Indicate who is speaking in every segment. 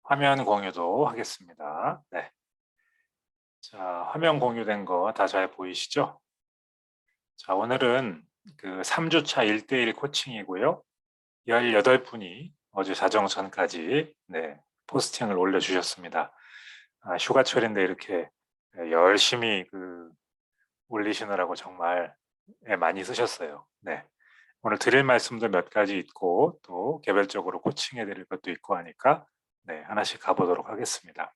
Speaker 1: 화면 공유도 하겠습니다. 네. 자, 화면 공유된 거 다 잘 보이시죠? 자, 오늘은 그 3주차 1대1 코칭이고요. 18분이 어제 자정전까지 포스팅을 올려주셨습니다. 휴가철인데 이렇게 열심히 올리시느라고 정말 많이 쓰셨어요. 네. 오늘 드릴 말씀도 몇 가지 있고 또 개별적으로 코칭해 드릴 것도 있고 하니까 하나씩 가보도록 하겠습니다.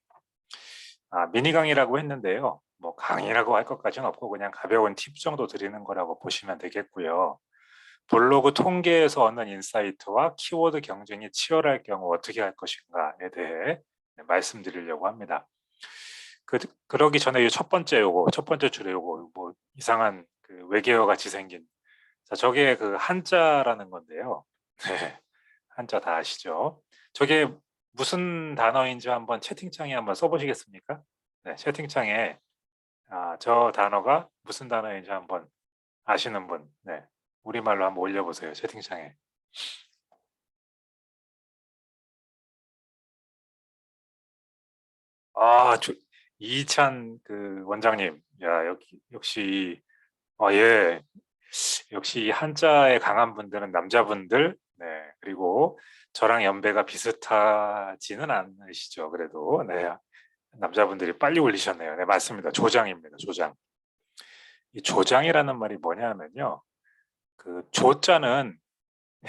Speaker 1: 미니 강의라고 했는데요. 뭐 강의라고 할 것까지는 없고 그냥 가벼운 팁 정도 드리는 거라고 보시면 되겠고요. 블로그 통계에서 얻는 인사이트와 키워드 경쟁이 치열할 경우 어떻게 할 것인가에 대해 말씀드리려고 합니다. 그러기 전에 첫 번째 줄에 요거 뭐 이상한 외계어 같이 생긴 저게 한자라는 건데요. 네, 한자 다 아시죠? 저게 무슨 단어인지 한번 채팅창에 한번 써보시겠습니까? 네, 채팅창에 저 단어가 무슨 단어인지 한번 아시는 분, 우리말로 한번 올려보세요. 채팅창에. 아, 이찬 원장님, 야, 역시, 예, 역시 이 한자에 강한 분들은 남자분들, 그리고 저랑 연배가 비슷하지는 않으시죠. 그래도, 남자분들이 빨리 올리셨네요. 네, 맞습니다. 조장입니다. 조장. 이 조장이라는 말이 뭐냐면요. 조자는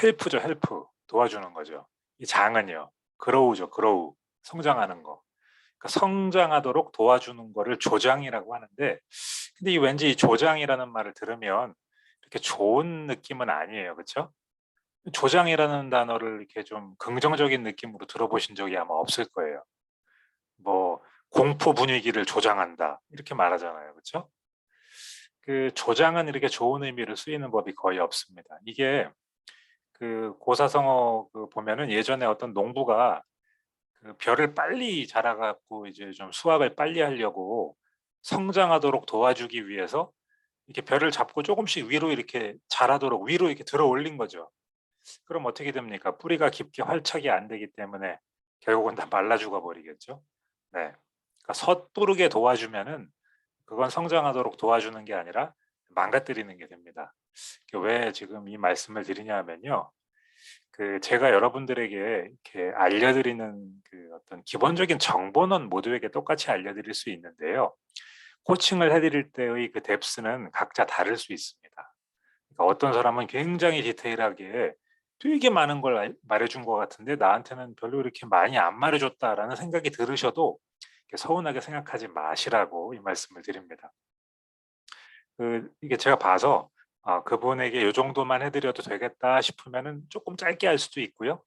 Speaker 1: 헬프죠, 헬프. 도와주는 거죠. 이 장은요. 그로우죠, 그로우. 성장하는 거. 그러니까 성장하도록 도와주는 거를 조장이라고 하는데, 근데 왠지 이 조장이라는 말을 들으면 이렇게 좋은 느낌은 아니에요. 그렇죠? 조장이라는 단어를 이렇게 좀 긍정적인 느낌으로 들어보신 적이 아마 없을 거예요. 뭐 공포 분위기를 조장한다 이렇게 말하잖아요. 그렇죠? 조장은 이렇게 좋은 의미로 쓰이는 법이 거의 없습니다. 이게 고사성어 보면은 예전에 어떤 농부가 벼를 빨리 자라갖고 이제 좀 수확을 빨리 하려고 성장하도록 도와주기 위해서 이렇게 벼를 잡고 조금씩 위로 이렇게 자라도록 위로 이렇게 들어 올린 거죠. 그럼 어떻게 됩니까? 뿌리가 깊게 활착이 안 되기 때문에 결국은 다 말라 죽어 버리겠죠. 네. 그러니까 섣부르게 도와주면은 그건 성장하도록 도와주는 게 아니라 망가뜨리는 게 됩니다. 왜 지금 이 말씀을 드리냐면요. 제가 여러분들에게 이렇게 알려드리는 어떤 기본적인 정보는 모두에게 똑같이 알려드릴 수 있는데요. 코칭을 해드릴 때의 뎁스는 각자 다를 수 있습니다. 그러니까 어떤 사람은 굉장히 디테일하게 되게 많은 걸 말해준 것 같은데 나한테는 별로 이렇게 많이 안 말해줬다라는 생각이 들으셔도 서운하게 생각하지 마시라고 이 말씀을 드립니다. 이게 제가 봐서 그분에게 요 정도만 해드려도 되겠다 싶으면은 조금 짧게 할 수도 있고요.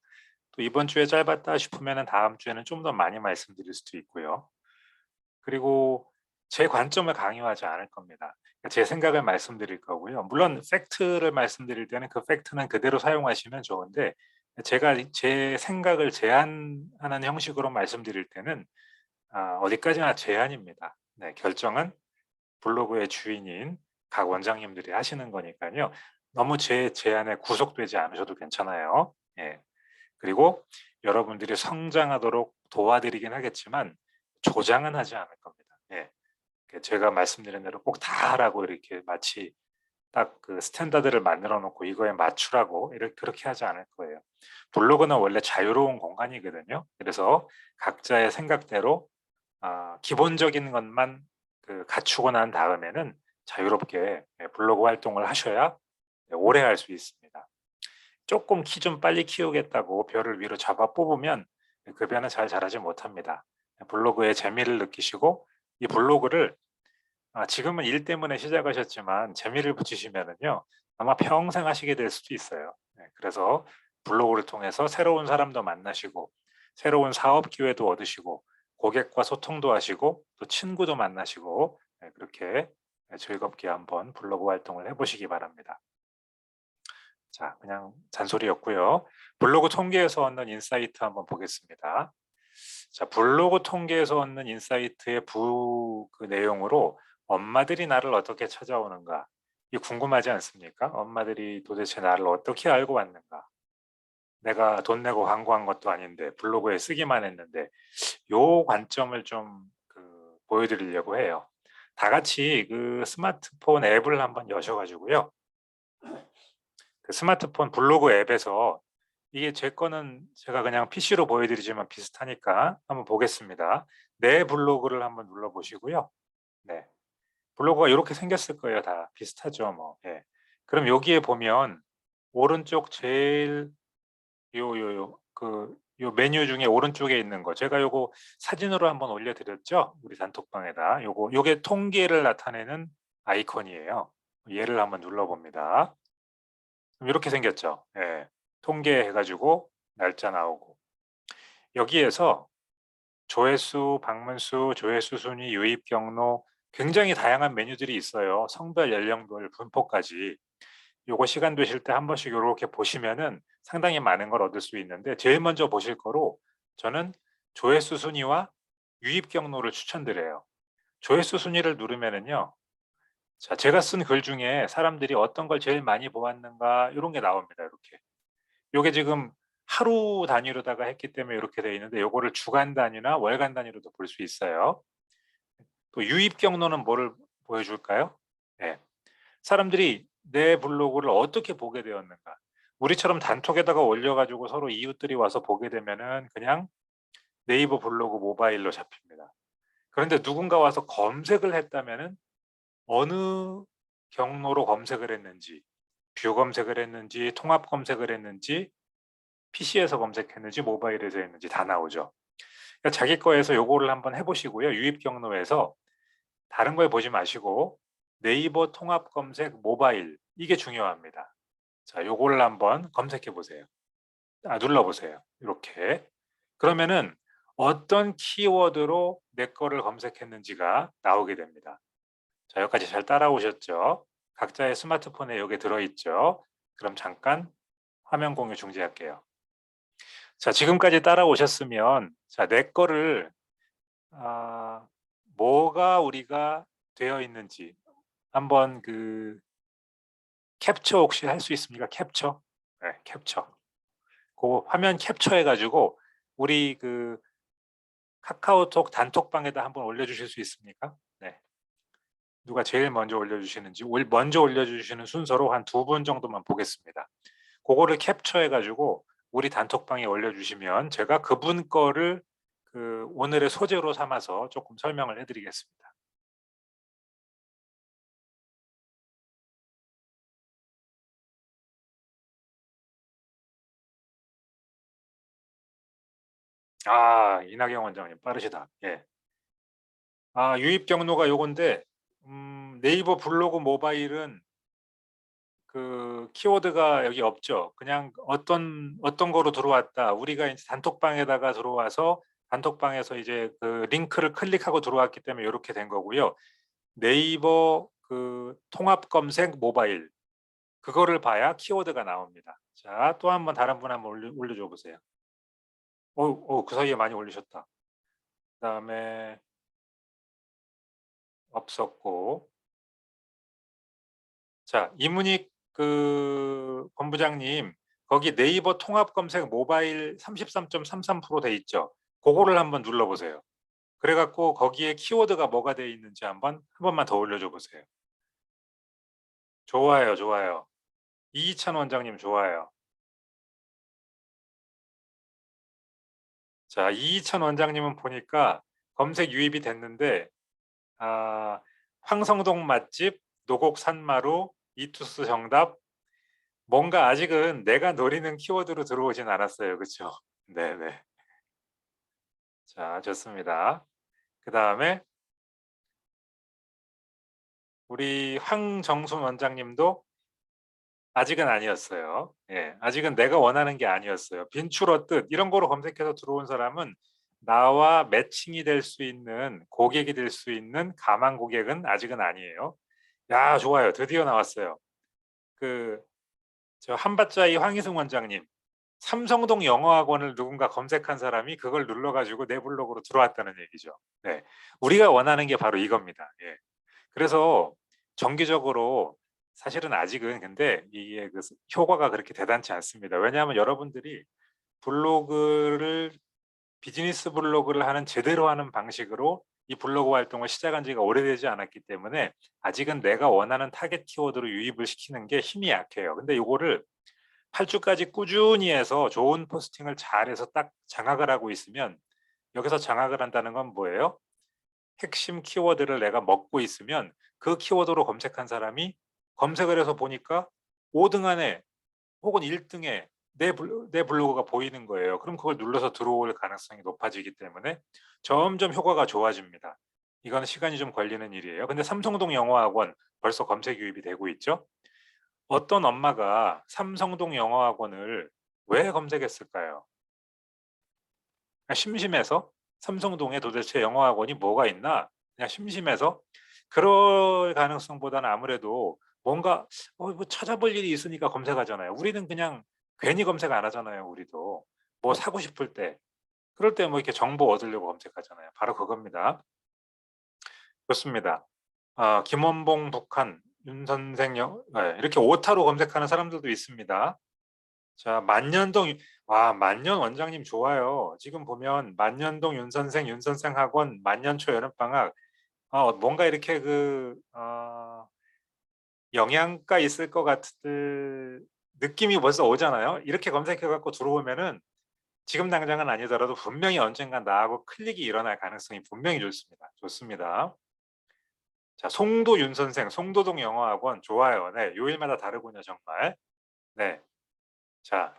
Speaker 1: 또 이번 주에 짧았다 싶으면은 다음 주에는 좀 더 많이 말씀드릴 수도 있고요. 그리고 제 관점을 강요하지 않을 겁니다. 그러니까 제 생각을 말씀드릴 거고요. 물론 팩트를 말씀드릴 때는 그 팩트는 그대로 사용하시면 좋은데 제가 제 생각을 제안하는 형식으로 말씀드릴 때는 어디까지나 제안입니다. 네, 결정은 블로그의 주인인 각 원장님들이 하시는 거니까요. 너무 제 제안에 구속되지 않으셔도 괜찮아요. 예. 그리고 여러분들이 성장하도록 도와드리긴 하겠지만 조장은 하지 않을 겁니다. 예. 제가 말씀드린 대로 꼭 다 하라고 이렇게 마치 딱 스탠다드를 만들어 놓고 이거에 맞추라고 이렇게 그렇게 하지 않을 거예요. 블로그는 원래 자유로운 공간이거든요. 그래서 각자의 생각대로 기본적인 것만 갖추고 난 다음에는 자유롭게 블로그 활동을 하셔야 오래 할 수 있습니다. 조금 키 좀 빨리 키우겠다고 벼를 위로 잡아 뽑으면 그 벼는 잘 자라지 못합니다. 블로그의 재미를 느끼시고 이 블로그를 지금은 일 때문에 시작하셨지만 재미를 붙이시면은요 아마 평생 하시게 될 수도 있어요. 그래서 블로그를 통해서 새로운 사람도 만나시고 새로운 사업 기회도 얻으시고 고객과 소통도 하시고 또 친구도 만나시고 그렇게 즐겁게 한번 블로그 활동을 해보시기 바랍니다. 자, 그냥 잔소리였고요. 블로그 통계에서 얻는 인사이트 한번 보겠습니다. 자, 블로그 통계에서 얻는 인사이트의 내용으로 엄마들이 나를 어떻게 찾아오는가? 이 궁금하지 않습니까? 엄마들이 도대체 나를 어떻게 알고 왔는가? 내가 돈 내고 광고한 것도 아닌데 블로그에 쓰기만 했는데 요 관점을 좀 보여드리려고 해요. 다 같이 그 스마트폰 앱을 한번 여셔가지고요. 그 스마트폰 블로그 앱에서 이게 제 거는 제가 그냥 PC로 보여드리지만 비슷하니까 한번 보겠습니다. 내 블로그를 한번 눌러보시고요. 네. 블로그가 이렇게 생겼을 거예요. 다 비슷하죠. 뭐. 예. 그럼 여기에 보면 오른쪽 제일 요 메뉴 중에 오른쪽에 있는 거 제가 요거 사진으로 한번 올려드렸죠. 우리 단톡방에다 요게 통계를 나타내는 아이콘이에요. 얘를 한번 눌러봅니다. 이렇게 생겼죠. 예. 통계 해가지고 날짜 나오고 여기에서 조회수, 방문수, 조회수 순위, 유입 경로 굉장히 다양한 메뉴들이 있어요. 성별, 연령별, 분포까지. 요거 시간 되실 때 한 번씩 이렇게 보시면은 상당히 많은 걸 얻을 수 있는데 제일 먼저 보실 거로 저는 조회수 순위와 유입 경로를 추천드려요. 조회수 순위를 누르면은요. 자, 제가 쓴 글 중에 사람들이 어떤 걸 제일 많이 보았는가 이런 게 나옵니다. 이렇게. 요게 지금 하루 단위로다가 했기 때문에 이렇게 되어 있는데 요거를 주간 단위나 월간 단위로도 볼 수 있어요. 또 유입 경로는 뭐를 보여줄까요? 네. 사람들이 내 블로그를 어떻게 보게 되었는가. 우리처럼 단톡에다가 올려가지고 서로 이웃들이 와서 보게 되면은 그냥 네이버 블로그 모바일로 잡힙니다. 그런데 누군가 와서 검색을 했다면은 어느 경로로 검색을 했는지, 뷰 검색을 했는지, 통합 검색을 했는지, PC에서 검색했는지, 모바일에서 했는지 다 나오죠. 그러니까 자기 거에서 요거를 한번 해보시고요. 유입 경로에서 다른 걸 보지 마시고 네이버 통합 검색 모바일 이게 중요합니다. 자, 요거를 한번 검색해 보세요. 눌러보세요. 이렇게. 그러면은 어떤 키워드로 내 거를 검색했는지가 나오게 됩니다. 자, 여기까지 잘 따라오셨죠? 각자의 스마트폰에 여기 들어있죠? 그럼 잠깐 화면 공유 중지할게요. 자, 지금까지 따라오셨으면 자, 내 거를 뭐가 우리가 되어 있는지 한번 캡처 혹시 할 수 있습니까? 캡처? 네, 캡처. 그 화면 캡처 해가지고 우리 카카오톡 단톡방에다 한번 올려주실 수 있습니까? 네. 누가 제일 먼저 올려주시는지 먼저 올려주시는 순서로 한 2분 정도만 보겠습니다. 그거를 캡처해가지고 우리 단톡방에 올려주시면 제가 그분 거를 오늘의 소재로 삼아서 조금 설명을 해드리겠습니다. 이낙영 원장님 빠르시다. 예. 유입 경로가 요건데 네이버 블로그 모바일은 키워드가 여기 없죠. 그냥 어떤 거로 들어왔다. 우리가 이제 단톡방에다가 들어와서 단톡방에서 이제 링크를 클릭하고 들어왔기 때문에 이렇게 된 거고요. 네이버 통합 검색 모바일 그거를 봐야 키워드가 나옵니다. 자, 또 한번 다른 분 한번 올려줘 보세요. 그 사이에 많이 올리셨다. 그다음에 없었고. 자, 이문익 본부장님, 거기 네이버 통합 검색 모바일 33.33% 돼 있죠. 그거를 한번 눌러보세요. 그래갖고 거기에 키워드가 뭐가 돼 있는지 한 번만 더 올려줘 보세요. 좋아요, 좋아요. 이희찬 원장님 좋아요. 자, 이희찬 원장님은 보니까 검색 유입이 됐는데 황성동 맛집, 노곡 산마루, 이투스 정답, 뭔가 아직은 내가 노리는 키워드로 들어오진 않았어요. 그렇죠? 네네. 자, 좋습니다. 그 다음에 우리 황정순 원장님도 아직은 아니었어요. 예, 아직은 내가 원하는 게 아니었어요. 빈출어 뜻 이런 거로 검색해서 들어온 사람은 나와 매칭이 될 수 있는 고객이 될 수 있는 가망 고객은 아직은 아니에요. 야, 좋아요. 드디어 나왔어요. 저 한밭자이 황희승 원장님, 삼성동 영어학원을 누군가 검색한 사람이 그걸 눌러가지고 내 블로그로 들어왔다는 얘기죠. 네, 우리가 원하는 게 바로 이겁니다. 예. 그래서 정기적으로 사실은 아직은 근데 이게 효과가 그렇게 대단치 않습니다. 왜냐하면 여러분들이 블로그를 비즈니스 블로그를 하는 제대로 하는 방식으로 이 블로그 활동을 시작한 지가 오래되지 않았기 때문에 아직은 내가 원하는 타겟 키워드로 유입을 시키는 게 힘이 약해요. 근데 요거를 8주까지 꾸준히 해서 좋은 포스팅을 잘해서 딱 장악을 하고 있으면, 여기서 장악을 한다는 건 뭐예요? 핵심 키워드를 내가 먹고 있으면 그 키워드로 검색한 사람이 검색을 해서 보니까 5등 안에 혹은 1등에 내 블로그가 보이는 거예요. 그럼 그걸 눌러서 들어올 가능성이 높아지기 때문에 점점 효과가 좋아집니다. 이거는 시간이 좀 걸리는 일이에요. 근데 삼성동 영어학원 벌써 검색 유입이 되고 있죠. 어떤 엄마가 삼성동 영어학원을 왜 검색했을까요? 심심해서 삼성동에 도대체 영어학원이 뭐가 있나? 그냥 심심해서. 그럴 가능성보다는 아무래도 뭔가 뭐 찾아볼 일이 있으니까 검색하잖아요. 우리는 그냥 괜히 검색 안 하잖아요. 우리도 뭐 사고 싶을 때, 그럴 때 뭐 이렇게 정보 얻으려고 검색하잖아요. 바로 그겁니다. 좋습니다. 김원봉 북한 윤 선생 이렇게 오타로 검색하는 사람들도 있습니다. 자, 만년동, 만년 원장님 좋아요. 지금 보면 만년동 윤 선생 학원, 만년초 여름방학, 뭔가 이렇게 영양가 있을 것 같은 느낌이 벌써 오잖아요. 이렇게 검색해갖고 들어오면은 지금 당장은 아니더라도 분명히 언젠가 나하고 클릭이 일어날 가능성이 분명히 좋습니다. 좋습니다. 자, 송도 윤 선생, 송도동 영어학원 좋아요. 네, 요일마다 다르군요, 정말. 네, 자,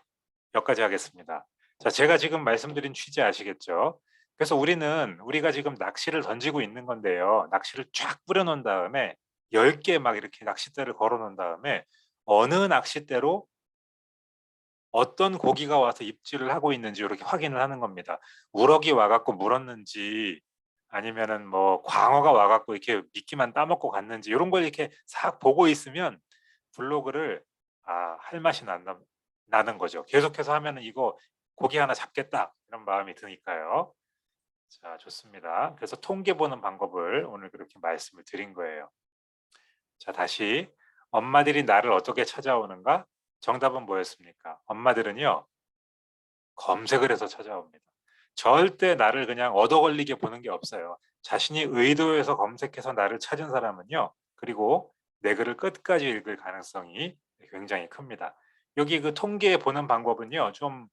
Speaker 1: 여기까지 하겠습니다. 자, 제가 지금 말씀드린 취지 아시겠죠? 그래서 우리가 지금 낚시를 던지고 있는 건데요. 낚시를 쫙 뿌려놓은 다음에 10개 막 이렇게 낚싯대를 걸어 놓은 다음에 어느 낚싯대로 어떤 고기가 와서 입질을 하고 있는지 이렇게 확인을 하는 겁니다. 우럭이 와갖고 물었는지 아니면은 뭐 광어가 와갖고 이렇게 미끼만 따먹고 갔는지 이런 걸 이렇게 싹 보고 있으면 블로그를 할 맛이 나는 거죠. 계속해서 하면은 이거 고기 하나 잡겠다 이런 마음이 드니까요. 자, 좋습니다. 그래서 통계 보는 방법을 오늘 그렇게 말씀을 드린 거예요. 자, 다시 엄마들이 나를 어떻게 찾아오는가? 정답은 뭐였습니까? 엄마들은요, 검색을 해서 찾아옵니다. 절대 나를 그냥 얻어 걸리게 보는 게 없어요. 자신이 의도해서 검색해서 나를 찾은 사람은요, 그리고 내 글을 끝까지 읽을 가능성이 굉장히 큽니다. 여기 그 통계 보는 방법은요, 좀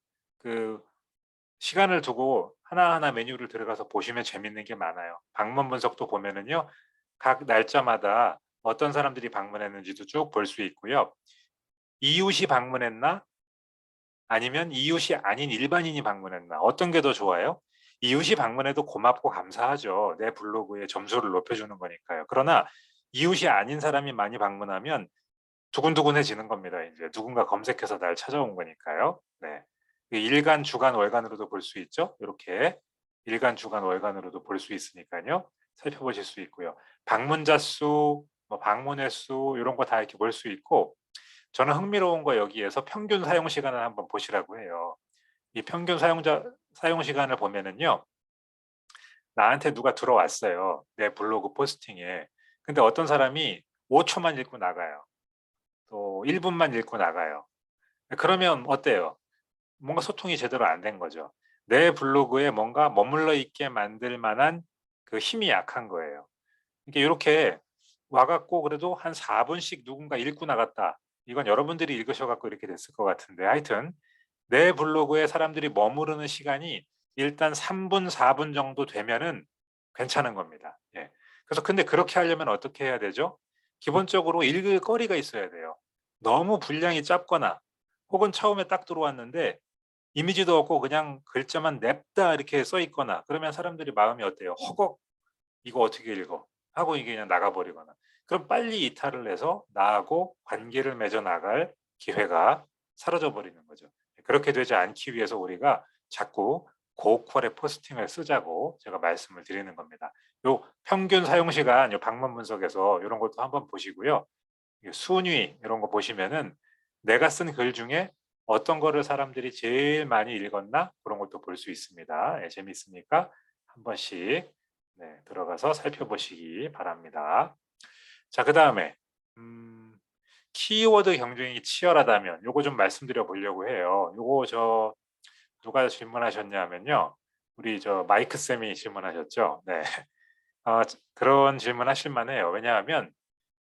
Speaker 1: 시간을 두고 하나하나 메뉴를 들어가서 보시면 재밌는 게 많아요. 방문 분석도 보면은요, 각 날짜마다 어떤 사람들이 방문했는지도 쭉 볼 수 있고요. 이웃이 방문했나? 아니면 이웃이 아닌 일반인이 방문했나? 어떤 게 더 좋아요? 이웃이 방문해도 고맙고 감사하죠. 내 블로그에 점수를 높여주는 거니까요. 그러나 이웃이 아닌 사람이 많이 방문하면 두근두근해지는 겁니다. 이제 누군가 검색해서 날 찾아온 거니까요. 네. 일간, 주간, 월간으로도 볼 수 있죠. 이렇게 일간, 주간, 월간으로도 볼 수 있으니까요. 살펴보실 수 있고요. 방문자 수, 뭐 방문 횟수 이런 거 다 이렇게 볼 수 있고, 저는 흥미로운 거 여기에서 평균 사용 시간을 한번 보시라고 해요. 이 평균 사용 시간을 보면은요. 나한테 누가 들어왔어요. 내 블로그 포스팅에. 근데 어떤 사람이 5초만 읽고 나가요. 또 1분만 읽고 나가요. 그러면 어때요? 뭔가 소통이 제대로 안 된 거죠. 내 블로그에 뭔가 머물러 있게 만들 만한 그 힘이 약한 거예요. 이게 이렇게 와갖고 그래도 한 4분씩 누군가 읽고 나갔다. 이건 여러분들이 읽으셔갖고 이렇게 됐을 것 같은데, 하여튼 내 블로그에 사람들이 머무르는 시간이 일단 3분, 4분 정도 되면은 괜찮은 겁니다. 예. 그래서 근데 그렇게 하려면 어떻게 해야 되죠? 기본적으로 읽을 거리가 있어야 돼요. 너무 분량이 짧거나 혹은 처음에 딱 들어왔는데 이미지도 없고 그냥 글자만 냅다 이렇게 써 있거나 그러면 사람들이 마음이 어때요? 허걱, 이거 어떻게 읽어? 하고 이게 그냥 나가버리거나. 그럼 빨리 이탈을 해서 나하고 관계를 맺어 나갈 기회가 사라져 버리는 거죠. 그렇게 되지 않기 위해서 우리가 자꾸 고퀄의 포스팅을 쓰자고 제가 말씀을 드리는 겁니다. 요 평균 사용 시간, 요 방문 분석에서 이런 것도 한번 보시고요. 순위 이런 거 보시면은 내가 쓴 글 중에 어떤 거를 사람들이 제일 많이 읽었나 그런 것도 볼 수 있습니다. 예, 재밌으니까 한 번씩 들어가서 살펴보시기 바랍니다. 자, 그 다음에 키워드 경쟁이 치열하다면 요거 좀 말씀드려 보려고 해요. 요거 누가 질문하셨냐면요. 우리 마이크 쌤이 질문하셨죠. 네. 그런 질문 하실 만해요. 왜냐하면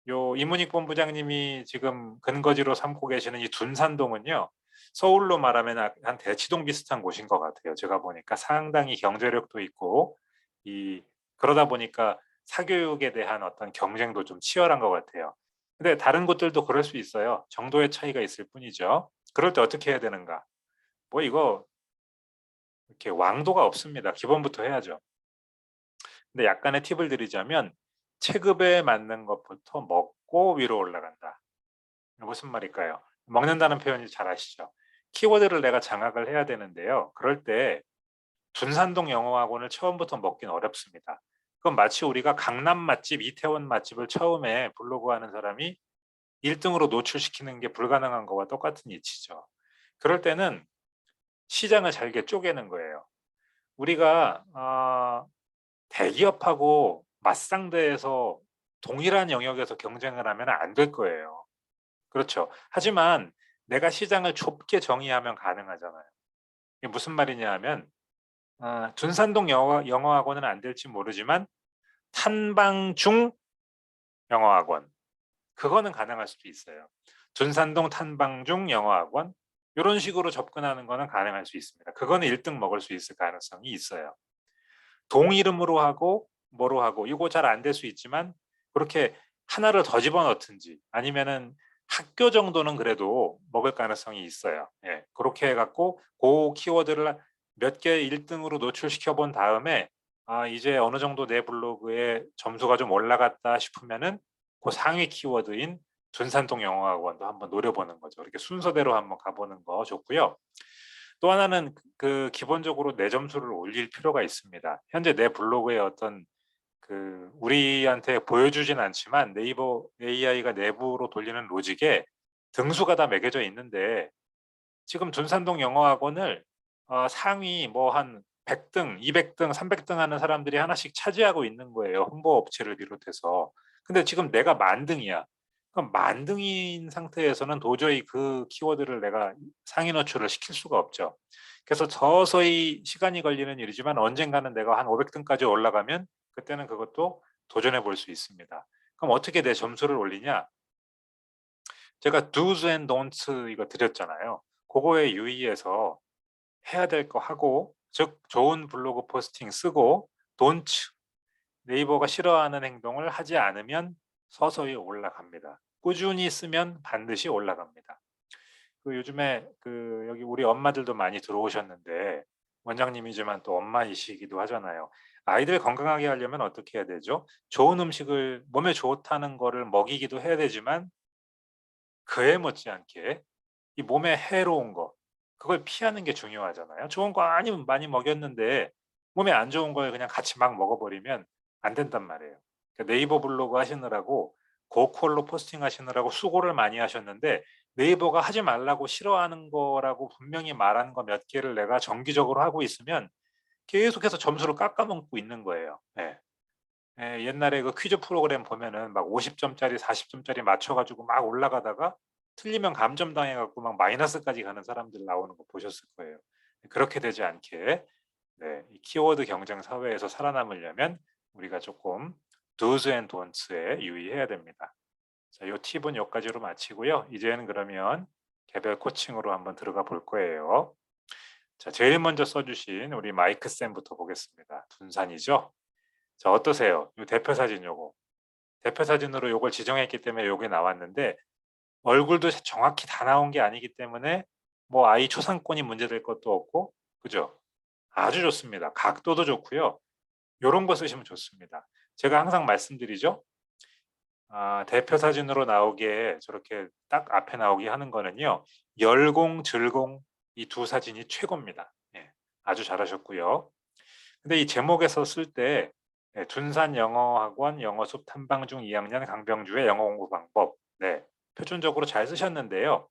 Speaker 1: 이문익 본부장님이 지금 근거지로 삼고 계시는 이 둔산동은요. 서울로 말하면 한 대치동 비슷한 곳인 것 같아요. 제가 보니까 상당히 경제력도 있고 그러다 보니까 사교육에 대한 어떤 경쟁도 좀 치열한 것 같아요. 근데 다른 곳들도 그럴 수 있어요. 정도의 차이가 있을 뿐이죠. 그럴 때 어떻게 해야 되는가? 뭐 이거 이렇게 왕도가 없습니다. 기본부터 해야죠. 근데 약간의 팁을 드리자면 체급에 맞는 것부터 먹고 위로 올라간다. 무슨 말일까요? 먹는다는 표현이 잘 아시죠? 키워드를 내가 장악을 해야 되는데요. 그럴 때 둔산동 영어학원을 처음부터 먹긴 어렵습니다. 그건 마치 우리가 강남 맛집, 이태원 맛집을 처음에 블로그 하는 사람이 1등으로 노출시키는 게 불가능한 거와 똑같은 이치죠. 그럴 때는 시장을 잘게 쪼개는 거예요. 우리가 대기업하고 맞상대해서 동일한 영역에서 경쟁을 하면 안 될 거예요. 그렇죠. 하지만 내가 시장을 좁게 정의하면 가능하잖아요. 이게 무슨 말이냐 하면 둔산동 영어학원은 안 될지 모르지만 탄방중 영어학원 그거는 가능할 수도 있어요. 둔산동 탄방중 영어학원 이런 식으로 접근하는 거는 가능할 수 있습니다. 그거는 1등 먹을 수 있을 가능성이 있어요. 동 이름으로 하고 뭐로 하고 이거 잘 안 될 수 있지만 그렇게 하나를 더 집어넣든지 아니면은 학교 정도는 그래도 먹을 가능성이 있어요. 예, 그렇게 해갖고 그 키워드를 몇 개 1등으로 노출시켜 본 다음에 이제 어느 정도 내 블로그에 점수가 좀 올라갔다 싶으면은 그 상위 키워드인 둔산동 영어학원도 한번 노려보는 거죠. 이렇게 순서대로 한번 가보는 거 좋고요. 또 하나는 기본적으로 내 점수를 올릴 필요가 있습니다. 현재 내 블로그에 어떤 우리한테 보여주진 않지만 네이버 AI가 내부로 돌리는 로직에 등수가 다 매겨져 있는데 지금 둔산동 영어학원을 상위 뭐 한 100등, 200등, 300등 하는 사람들이 하나씩 차지하고 있는 거예요. 홍보 업체를 비롯해서. 근데 지금 내가 만등이야. 그럼 만등인 상태에서는 도저히 그 키워드를 내가 상위 노출을 시킬 수가 없죠. 그래서 서서히 시간이 걸리는 일이지만 언젠가는 내가 한 500등까지 올라가면 그때는 그것도 도전해 볼 수 있습니다. 그럼 어떻게 내 점수를 올리냐? 제가 do's and don'ts 이거 드렸잖아요. 그거에 유의해서 해야 될 거 하고, 즉 좋은 블로그 포스팅 쓰고 don't 네이버가 싫어하는 행동을 하지 않으면 서서히 올라갑니다. 꾸준히 쓰면 반드시 올라갑니다. 요즘에 여기 우리 엄마들도 많이 들어오셨는데 원장님이지만 또 엄마이시기도 하잖아요. 아이들 건강하게 하려면 어떻게 해야 되죠? 좋은 음식을 몸에 좋다는 거를 먹이기도 해야 되지만 그에 못지않게 이 몸에 해로운 거 그걸 피하는 게 중요하잖아요. 좋은 거 아니면 많이 먹였는데 몸에 안 좋은 걸 그냥 같이 막 먹어버리면 안 된단 말이에요. 그러니까 네이버 블로그 하시느라고 고퀄로 포스팅 하시느라고 수고를 많이 하셨는데 네이버가 하지 말라고 싫어하는 거라고 분명히 말한 거 몇 개를 내가 정기적으로 하고 있으면 계속해서 점수를 깎아먹고 있는 거예요. 네. 예, 옛날에 그 퀴즈 프로그램 보면은 막 50점짜리, 40점짜리 맞춰가지고 막 올라가다가 틀리면 감점 당해갖고 막 마이너스까지 가는 사람들 나오는 거 보셨을 거예요. 그렇게 되지 않게 이 키워드 경쟁 사회에서 살아남으려면 우리가 조금 do's and don'ts에 유의해야 됩니다. 자, 이 팁은 여기까지로 마치고요. 이제는 그러면 개별 코칭으로 한번 들어가 볼 거예요. 자, 제일 먼저 써주신 우리 마이크 쌤부터 보겠습니다. 둔산이죠? 자, 어떠세요? 이 대표 사진 요거. 대표 사진으로 요걸 지정했기 때문에 요게 나왔는데 얼굴도 정확히 다 나온 게 아니기 때문에 뭐 아이 초상권이 문제될 것도 없고 그죠? 아주 좋습니다. 각도도 좋고요. 요런 거 쓰시면 좋습니다. 제가 항상 말씀드리죠. 대표 사진으로 나오게 저렇게 딱 앞에 나오게 하는 거는요. 열공, 즐공 이 두 사진이 최고입니다. 예, 아주 잘하셨고요. 근데 이 제목에서 쓸 때 둔산 영어학원 영어숲 탐방 중 2학년 강병주의 영어 공부 방법. 네, 표준적으로 잘 쓰셨는데요.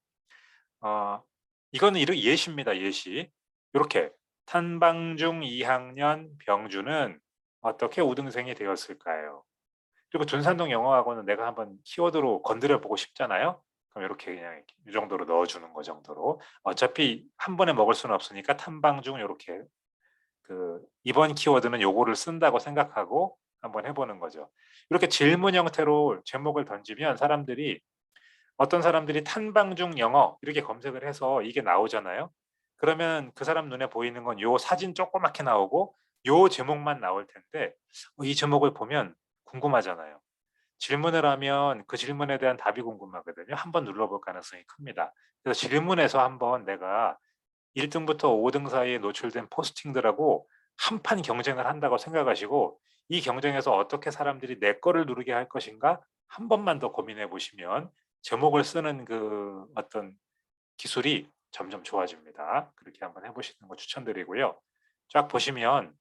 Speaker 1: 이거는 이렇게 예시입니다. 예시. 이렇게 탐방 중 2학년 병주는 어떻게 우등생이 되었을까요? 그리고 둔산동 영어학원은 내가 한번 키워드로 건드려 보고 싶잖아요. 그럼 이렇게 그냥 이 정도로 넣어주는 거 정도로. 어차피 한 번에 먹을 수는 없으니까 탐방중 이렇게 이번 키워드는 요거를 쓴다고 생각하고 한번 해보는 거죠. 이렇게 질문 형태로 제목을 던지면 사람들이 어떤 사람들이 탐방중 영어 이렇게 검색을 해서 이게 나오잖아요. 그러면 그 사람 눈에 보이는 건 요 사진 조그맣게 나오고 요 제목만 나올 텐데 이 제목을 보면 궁금하잖아요. 질문을 하면 그 질문에 대한 답이 궁금하거든요. 한번 눌러볼 가능성이 큽니다. 그래서 질문에서 한번 내가 1등부터 5등 사이에 노출된 포스팅들하고 한판 경쟁을 한다고 생각하시고 이 경쟁에서 어떻게 사람들이 내 거를 누르게 할 것인가 한 번만 더 고민해 보시면 제목을 쓰는 그 어떤 기술이 점점 좋아집니다. 그렇게 한번 해보시는 거 추천드리고요. 쫙 보시면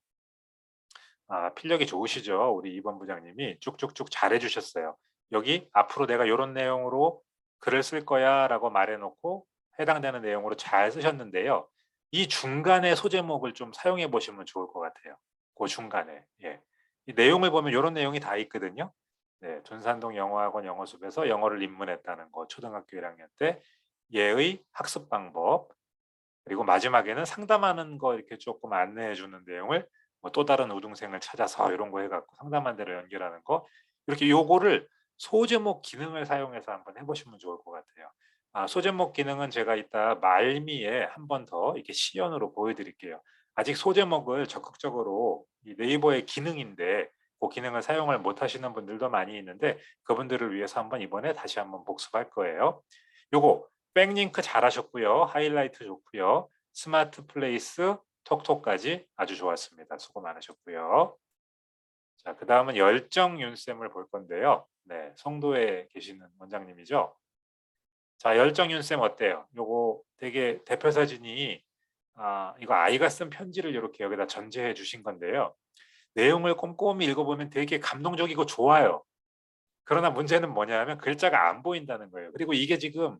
Speaker 1: 필력이 좋으시죠? 우리 이번 부장님이 쭉쭉쭉 잘해주셨어요. 여기 앞으로 내가 이런 내용으로 글을 쓸 거야 라고 말해놓고 해당되는 내용으로 잘 쓰셨는데요. 이 중간에 소제목을 좀 사용해 보시면 좋을 것 같아요. 그 중간에. 예. 이 내용을 보면 이런 내용이 다 있거든요. 네, 둔산동 영어학원 영어숲에서 영어를 입문했다는 거 초등학교 1학년 때 얘의 학습 방법 그리고 마지막에는 상담하는 거 이렇게 조금 안내해 주는 내용을 또 다른 우등생을 찾아서 이런 거 해갖고 상담한 대로 연결하는 거 이렇게 요거를 소제목 기능을 사용해서 한번 해보시면 좋을 것 같아요. 소제목 기능은 제가 이따 말미에 한 번 더 이렇게 시연으로 보여드릴게요. 아직 소제목을 적극적으로 이 네이버의 기능인데 그 기능을 사용을 못 하시는 분들도 많이 있는데 그분들을 위해서 한번 이번에 다시 한번 복습할 거예요. 요거 백링크 잘하셨고요. 하이라이트 좋고요. 스마트 플레이스 톡톡까지 아주 좋았습니다. 수고 많으셨고요. 자, 그 다음은 열정 윤쌤을 볼 건데요. 네, 송도에 계시는 원장님이죠. 자, 열정 윤쌤 어때요? 요거 되게 대표 사진이 이거 아이가 쓴 편지를 이렇게 여기다 전제해 주신 건데요. 내용을 꼼꼼히 읽어보면 되게 감동적이고 좋아요. 그러나 문제는 뭐냐면 글자가 안 보인다는 거예요. 그리고 이게 지금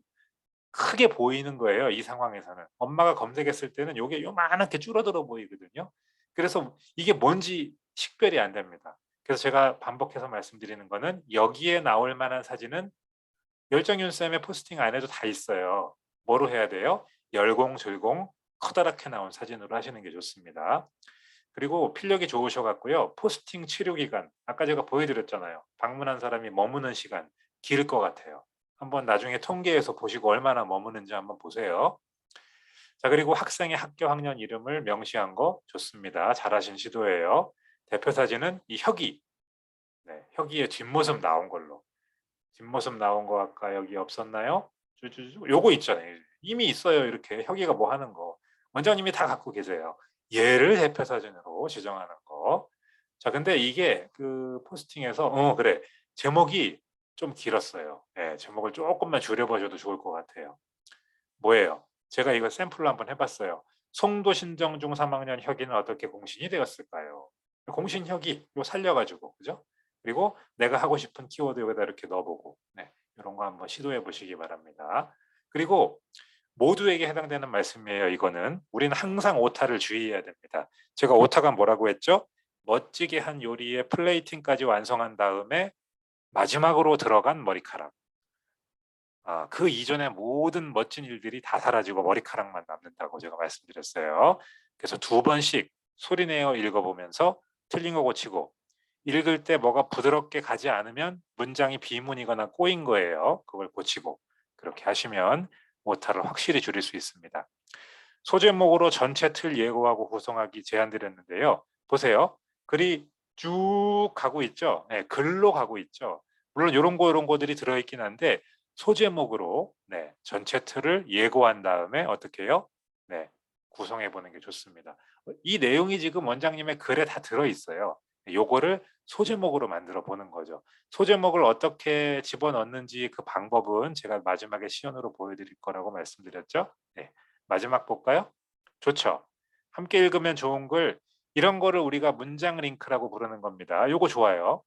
Speaker 1: 크게 보이는 거예요. 이 상황에서는. 엄마가 검색했을 때는 이게 요만하게 줄어들어 보이거든요. 그래서 이게 뭔지 식별이 안 됩니다. 그래서 제가 반복해서 말씀드리는 거는 여기에 나올 만한 사진은 열정윤 쌤의 포스팅 안에도 다 있어요. 뭐로 해야 돼요? 열공졸공 커다랗게 나온 사진으로 하시는 게 좋습니다. 그리고 필력이 좋으셔 갖고요. 포스팅 치료 기간 아까 제가 보여드렸잖아요. 방문한 사람이 머무는 시간 길 것 같아요. 한번 나중에 통계에서 보시고 얼마나 머무는지 한번 보세요. 자, 그리고 학생의 학교 학년 이름을 명시한 거 좋습니다. 잘하신 시도예요. 대표 사진은 이 혁이. 네, 혁이의 뒷모습 나온 걸로. 뒷모습 나온 거 아까 여기 없었나요? 요거 있잖아요. 이미 있어요. 이렇게 혁이가 뭐 하는 거. 원장님이 다 갖고 계세요. 얘를 대표 사진으로 지정하는 거. 자, 근데 이게 그 포스팅에서 그래. 제목이 좀 길었어요. 네, 제목을 조금만 줄여보셔도 좋을 것 같아요. 뭐예요? 제가 이거 샘플로 한번 해봤어요. 송도 신정중 3학년 혁이는 어떻게 공신이 되었을까요? 공신 혁이 요 살려가지고 그죠? 그리고 내가 하고 싶은 키워드 여기다 이렇게 넣어보고 네, 이런 거 한번 시도해 보시기 바랍니다. 그리고 모두에게 해당되는 말씀이에요. 이거는 우리는 항상 오타를 주의해야 됩니다. 제가 오타가 뭐라고 했죠? 멋지게 한 요리의 플레이팅까지 완성한 다음에 마지막으로 들어간 머리카락. 그 이전의 모든 멋진 일들이 다 사라지고 머리카락만 남는다고 제가 말씀드렸어요. 그래서 2번씩 소리내어 읽어보면서 틀린 거 고치고 읽을 때 뭐가 부드럽게 가지 않으면 문장이 비문이거나 꼬인 거예요. 그걸 고치고 그렇게 하시면 오타를 확실히 줄일 수 있습니다. 소제목으로 전체 틀 예고하고 구성하기 제안드렸는데요. 보세요. 글이 쭉 가고 있죠. 네, 글로 가고 있죠. 물론 이런 거들이 들어있긴 한데 소제목으로 네, 전체 틀을 예고한 다음에 어떻게 해요? 네, 구성해 보는 게 좋습니다. 이 내용이 지금 원장님의 글에 다 들어있어요. 요거를 소제목으로 만들어 보는 거죠. 소제목을 어떻게 집어넣는지 그 방법은 제가 마지막에 시연으로 보여드릴 거라고 말씀드렸죠. 네, 마지막 볼까요? 좋죠. 함께 읽으면 좋은 글 이런 거를 우리가 문장 링크라고 부르는 겁니다. 요거 좋아요.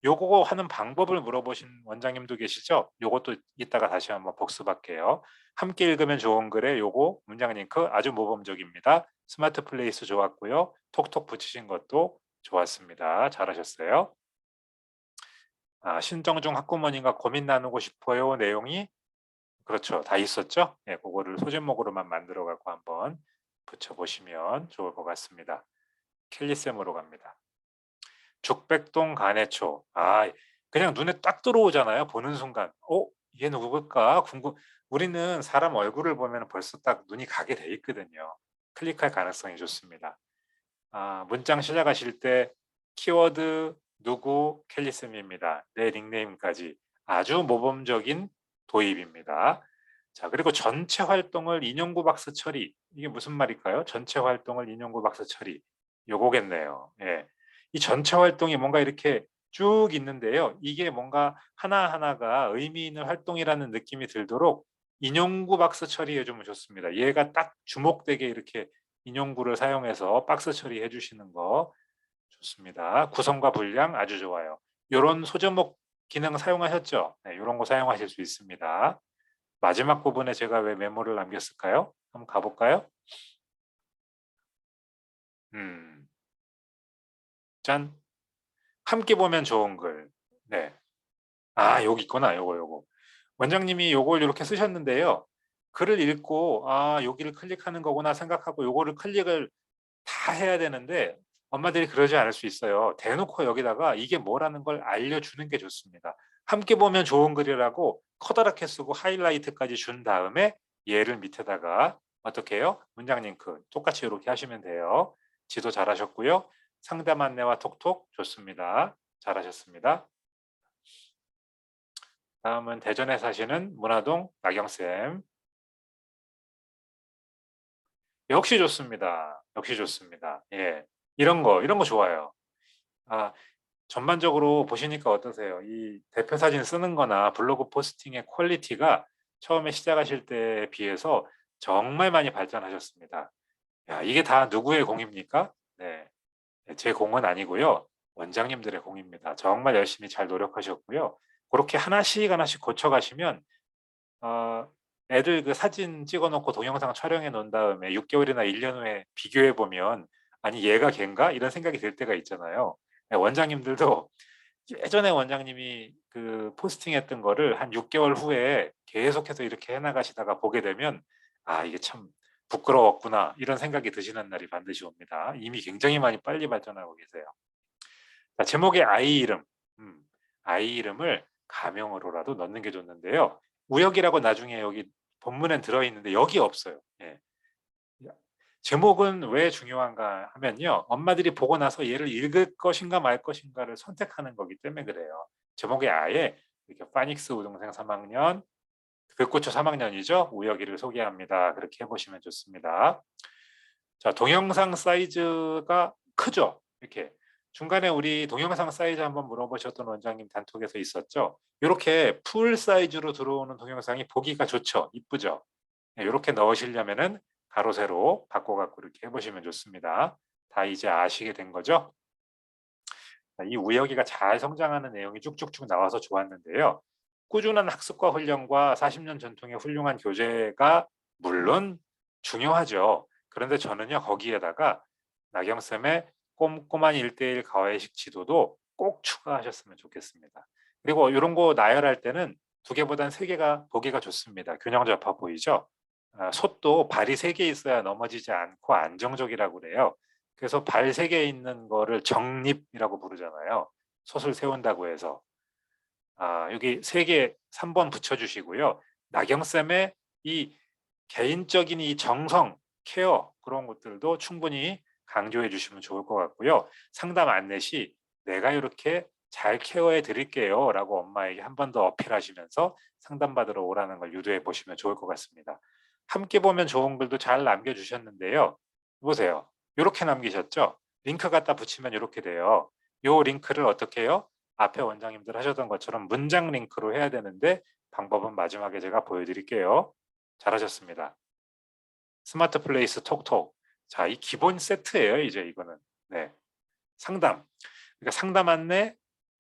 Speaker 1: 요거 하는 방법을 물어보신 원장님도 계시죠? 요것도 이따가 다시 한번 복습할게요. 함께 읽으면 좋은 글에 요거 문장 링크 아주 모범적입니다. 스마트 플레이스 좋았고요. 톡톡 붙이신 것도 좋았습니다. 잘하셨어요. 신정중 학부모님과 고민 나누고 싶어요. 내용이 그렇죠. 다 있었죠? 예, 그거를 소제목으로만 만들어 갖고 한번 붙여보시면 좋을 것 같습니다. 켈리쌤으로 갑니다. 죽백동 간해초. 그냥 눈에 딱 들어오잖아요. 보는 순간. 얘 누굴까? 우리는 사람 얼굴을 보면 벌써 딱 눈이 가게 돼 있거든요. 클릭할 가능성이 좋습니다. 문장 시작하실 때 키워드 누구 켈리쌤입니다. 내 닉네임까지 아주 모범적인 도입입니다. 자, 그리고 전체 활동을 인용구 박스 처리. 이게 무슨 말일까요? 전체 활동을 인용구 박스 처리. 요거겠네요. 예. 이 전체 활동이 뭔가 이렇게 쭉 있는데요. 이게 뭔가 하나하나가 의미 있는 활동이라는 느낌이 들도록 인용구 박스 처리해 주면 좋습니다. 얘가 딱 주목되게 이렇게 인용구를 사용해서 박스 처리해 주시는 거 좋습니다. 구성과 분량 아주 좋아요. 이런 소제목 기능 사용하셨죠? 네, 이런 거 사용하실 수 있습니다. 마지막 부분에 제가 왜 메모를 남겼을까요? 한번 가볼까요? 짠. 함께 보면 좋은 글. 네. 여기 있구나. 요거. 원장님이 요걸 이렇게 쓰셨는데요. 글을 읽고 여기를 클릭하는 거구나 생각하고 요거를 클릭을 다 해야 되는데 엄마들이 그러지 않을 수 있어요. 대놓고 여기다가 이게 뭐라는 걸 알려주는 게 좋습니다. 함께 보면 좋은 글이라고 커다랗게 쓰고 하이라이트까지 준 다음에 얘를 밑에다가 어떻게 해요? 문장 링크 똑같이 이렇게 하시면 돼요. 지도 잘하셨고요. 상담 안내와 톡톡 좋습니다. 잘하셨습니다. 다음은 대전에 사시는 문화동 나경쌤. 역시 좋습니다. 역시 좋습니다. 예. 이런 거 좋아요. 전반적으로 보시니까 어떠세요? 이 대표 사진 쓰는 거나 블로그 포스팅의 퀄리티가 처음에 시작하실 때에 비해서 정말 많이 발전하셨습니다. 야, 이게 다 누구의 공입니까? 네. 제 공은 아니고요. 원장님들의 공입니다. 정말 열심히 잘 노력하셨고요. 그렇게 하나씩 고쳐가시면 애들 그 사진 찍어놓고 동영상 촬영해 놓은 다음에 6개월이나 1년 후에 비교해 보면 아니 얘가 걘가? 이런 생각이 들 때가 있잖아요. 네, 원장님들도 예전에 원장님이 그 포스팅했던 거를 한 6개월 후에 계속해서 이렇게 해나가시다가 보게 되면 이게 참 부끄러웠구나 이런 생각이 드시는 날이 반드시 옵니다. 이미 굉장히 많이 빨리 발전하고 계세요. 자, 제목의 아이 이름, 아이 이름을 가명으로라도 넣는 게 좋는데요. 우혁이라고 나중에 여기 본문엔 들어있는데 여기 없어요. 예. 제목은 왜 중요한가 하면요. 엄마들이 보고 나서 얘를 읽을 것인가 말 것인가를 선택하는 거기 때문에 그래요. 제목에 아예 이렇게 파닉스 우등생 3학년, 글꽃초 3학년이죠. 우혁이를 소개합니다. 그렇게 해보시면 좋습니다. 자, 동영상 사이즈가 크죠. 이렇게 중간에 우리 동영상 사이즈 한번 물어보셨던 원장님 단톡에서 있었죠. 이렇게 풀 사이즈로 들어오는 동영상이 보기가 좋죠. 이쁘죠. 이렇게 넣으시려면은 가로 세로 바꿔갖고 이렇게 해보시면 좋습니다. 다 이제 아시게 된 거죠? 이 우혁이가 잘 성장하는 내용이 쭉쭉쭉 나와서 좋았는데요. 꾸준한 학습과 훈련과 40년 전통의 훌륭한 교재가 물론 중요하죠. 그런데 저는요 거기에다가 나경쌤의 꼼꼼한 1:1 가외식 지도도 꼭 추가하셨으면 좋겠습니다. 그리고 이런 거 나열할 때는 2개보단 3개가 보기가 좋습니다. 균형 잡아 보이죠? 솥도 발이 3개 있어야 넘어지지 않고 안정적이라고 그래요. 그래서 발 3개 있는 거를 정립이라고 부르잖아요. 솥을 세운다고 해서. 여기 3개 3번 붙여주시고요. 나경쌤의 이 개인적인 이 정성, 케어 그런 것들도 충분히 강조해 주시면 좋을 것 같고요. 상담 안내 시 내가 이렇게 잘 케어해 드릴게요 라고 엄마에게 한 번 더 어필하시면서 상담받으러 오라는 걸 유도해 보시면 좋을 것 같습니다. 함께 보면 좋은 글도 잘 남겨주셨는데요. 보세요. 이렇게 남기셨죠? 링크 갖다 붙이면 이렇게 돼요. 이 링크를 어떻게 해요? 앞에 원장님들 하셨던 것처럼 문장 링크로 해야 되는데 방법은 마지막에 제가 보여드릴게요. 잘하셨습니다. 스마트 플레이스 톡톡. 자, 이 기본 세트예요. 이제 이거는. 네. 상담. 그러니까 상담 안내,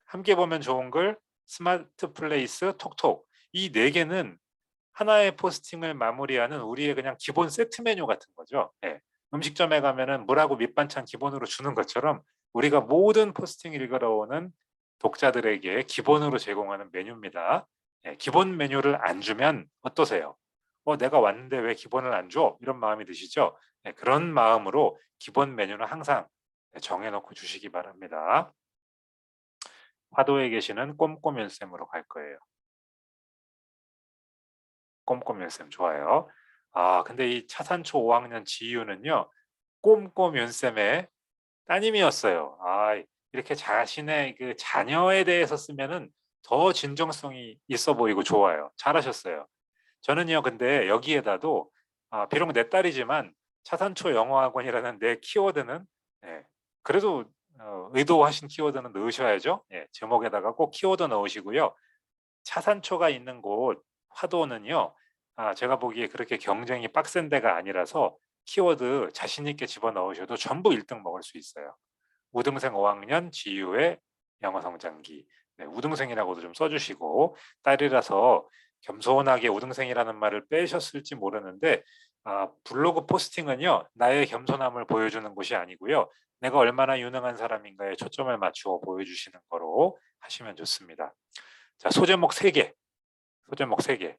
Speaker 1: 함께 보면 좋은 글, 스마트 플레이스 톡톡. 이 4개는 하나의 포스팅을 마무리하는 우리의 그냥 기본 세트 메뉴 같은 거죠. 네. 음식점에 가면은 물하고 밑반찬 기본으로 주는 것처럼 우리가 모든 포스팅 읽으러 오는 독자들에게 기본으로 제공하는 메뉴입니다. 예, 기본 메뉴를 안 주면 어떠세요? 내가 왔는데 왜 기본을 안 줘? 이런 마음이 드시죠? 예, 그런 마음으로 기본 메뉴는 항상 정해놓고 주시기 바랍니다. 화도에 계시는 꼼꼼일쌤으로 갈 거예요. 꼼꼼일쌤 좋아요. 근데 이 차산초 5학년 지유는요, 꼼꼼윤쌤의 따님이었어요. 이렇게 자신의 그 자녀에 대해서 쓰면은 더 진정성이 있어 보이고 좋아요. 잘하셨어요. 저는요, 근데 여기에다도 비록 내 딸이지만 차산초 영어학원이라는 내 키워드는 예, 그래도 의도하신 키워드는 넣으셔야죠. 예, 제목에다가 꼭 키워드 넣으시고요. 차산초가 있는 곳 화도는요, 제가 보기에 그렇게 경쟁이 빡센 데가 아니라서 키워드 자신 있게 집어넣으셔도 전부 1등 먹을 수 있어요. 우등생 5학년 지유의 영어 성장기. 네, 우등생이라고도 좀 써주시고, 딸이라서 겸손하게 우등생이라는 말을 빼셨을지 모르는데, 블로그 포스팅은요, 나의 겸손함을 보여주는 곳이 아니고요, 내가 얼마나 유능한 사람인가에 초점을 맞추어 보여주시는 거로 하시면 좋습니다. 자, 소제목 3개. 소제목 3개.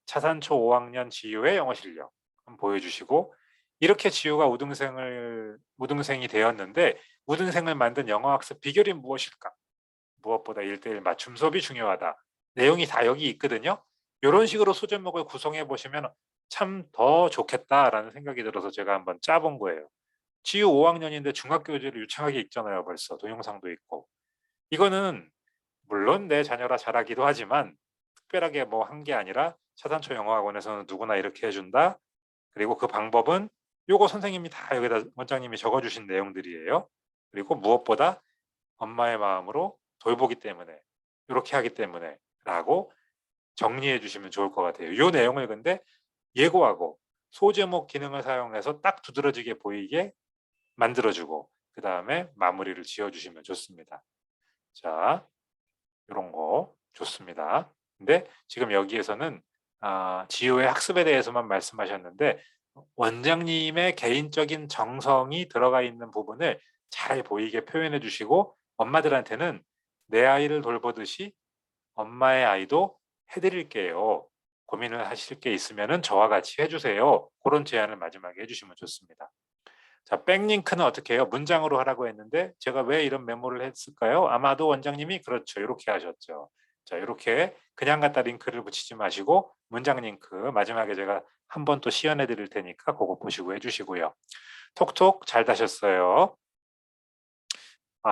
Speaker 1: 차산초 5학년 지유의 영어 실력 한번 보여주시고, 이렇게 지유가 우등생이 되었는데 우등생을 만든 영어학습 비결이 무엇일까? 무엇보다 1대1 맞춤 수업이 중요하다. 내용이 다 여기 있거든요. 이런 식으로 소제목을 구성해 보시면 참 더 좋겠다라는 생각이 들어서 제가 한번 짜본 거예요. 지유 5학년인데 중학교 교재를 유창하게 읽잖아요. 벌써 동영상도 있고. 이거는 물론 내 자녀라 잘하기도 하지만 특별하게 뭐 한 게 아니라 차산초 영어학원에서는 누구나 이렇게 해준다. 그리고 그 방법은 요거 선생님이 다 여기다 원장님이 적어주신 내용들이에요. 그리고 무엇보다 엄마의 마음으로 돌보기 때문에 이렇게 하기 때문에 라고 정리해 주시면 좋을 것 같아요. 이 내용을 근데 예고하고 소제목 기능을 사용해서 딱 두드러지게 보이게 만들어주고 그 다음에 마무리를 지어주시면 좋습니다. 자, 이런 거 좋습니다. 근데 지금 여기에서는 지우의 학습에 대해서만 말씀하셨는데 원장님의 개인적인 정성이 들어가 있는 부분을 잘 보이게 표현해 주시고 엄마들한테는 내 아이를 돌보듯이 엄마의 아이도 해드릴게요. 고민을 하실 게 있으면 저와 같이 해주세요. 그런 제안을 마지막에 해주시면 좋습니다. 자, 백링크는 어떻게 해요? 문장으로 하라고 했는데 제가 왜 이런 메모를 했을까요? 아마도 원장님이 그렇죠. 이렇게 하셨죠. 자, 이렇게 그냥 갖다 링크를 붙이지 마시고 문장 링크 마지막에 제가 한 번 또 시연해 드릴 테니까 그거 보시고 해주시고요. 톡톡 잘 다셨어요.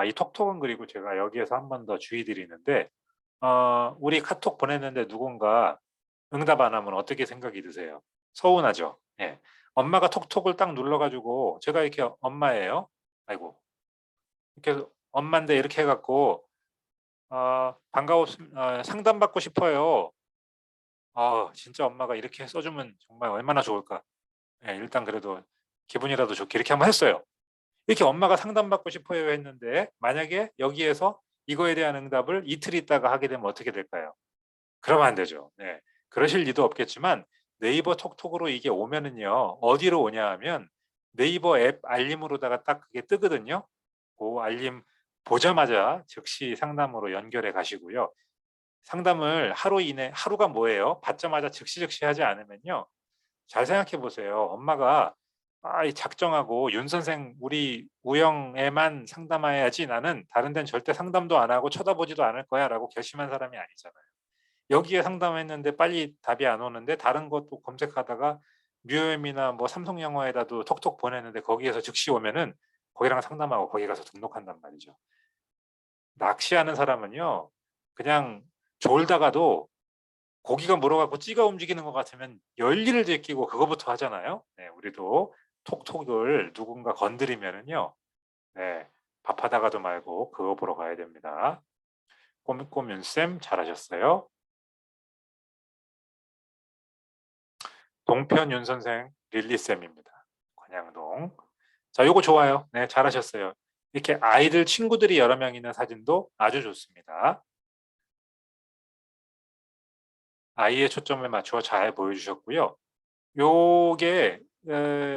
Speaker 1: 이 톡톡은 그리고 제가 여기에서 한 번 더 주의 드리는데 우리 카톡 보냈는데 누군가 응답 안 하면 어떻게 생각이 드세요? 서운하죠? 예. 엄마가 톡톡을 딱 눌러가지고 제가 이렇게 엄마예요. 아이고 이렇게 엄마인데 이렇게 해갖고 반가웠습니다. 상담받고 싶어요. 진짜 엄마가 이렇게 써주면 정말 얼마나 좋을까. 예, 일단 그래도 기분이라도 좋게 이렇게 한번 했어요. 이렇게 엄마가 상담받고 싶어요 했는데 만약에 여기에서 이거에 대한 응답을 이틀 있다가 하게 되면 어떻게 될까요? 그러면 안 되죠. 네. 그러실 리도 없겠지만 네이버 톡톡으로 이게 오면은요. 어디로 오냐 하면 네이버 앱 알림으로다가 딱 그게 뜨거든요. 그 알림 보자마자 즉시 상담으로 연결해 가시고요. 상담을 하루가 뭐예요? 받자마자 즉시 하지 않으면요. 잘 생각해 보세요. 엄마가 이 작정하고 윤 선생 우리 우영에만 상담해야지 나는 다른 데는 절대 상담도 안 하고 쳐다보지도 않을 거야라고 결심한 사람이 아니잖아요. 여기에 상담했는데 빨리 답이 안 오는데 다른 것도 검색하다가 뮤엠이나 뭐 삼성 영어에다도 톡톡 보냈는데 거기에서 즉시 오면은 거기랑 상담하고 거기 가서 등록한단 말이죠. 낚시하는 사람은요, 그냥 졸다가도 고기가 물어갖고 찌가 움직이는 것 같으면 열일을 제끼고 그거부터 하잖아요. 네, 우리도 톡톡을 누군가 건드리면은요, 네, 밥하다가도 말고 그거 보러 가야 됩니다. 꼬미꼬윤쌤 잘하셨어요. 동편 윤 선생 릴리쌤입니다. 관양동. 자, 요거 좋아요. 네, 잘하셨어요. 이렇게 아이들 친구들이 여러 명 있는 사진도 아주 좋습니다. 아이의 초점을 맞추어 잘 보여주셨고요. 요게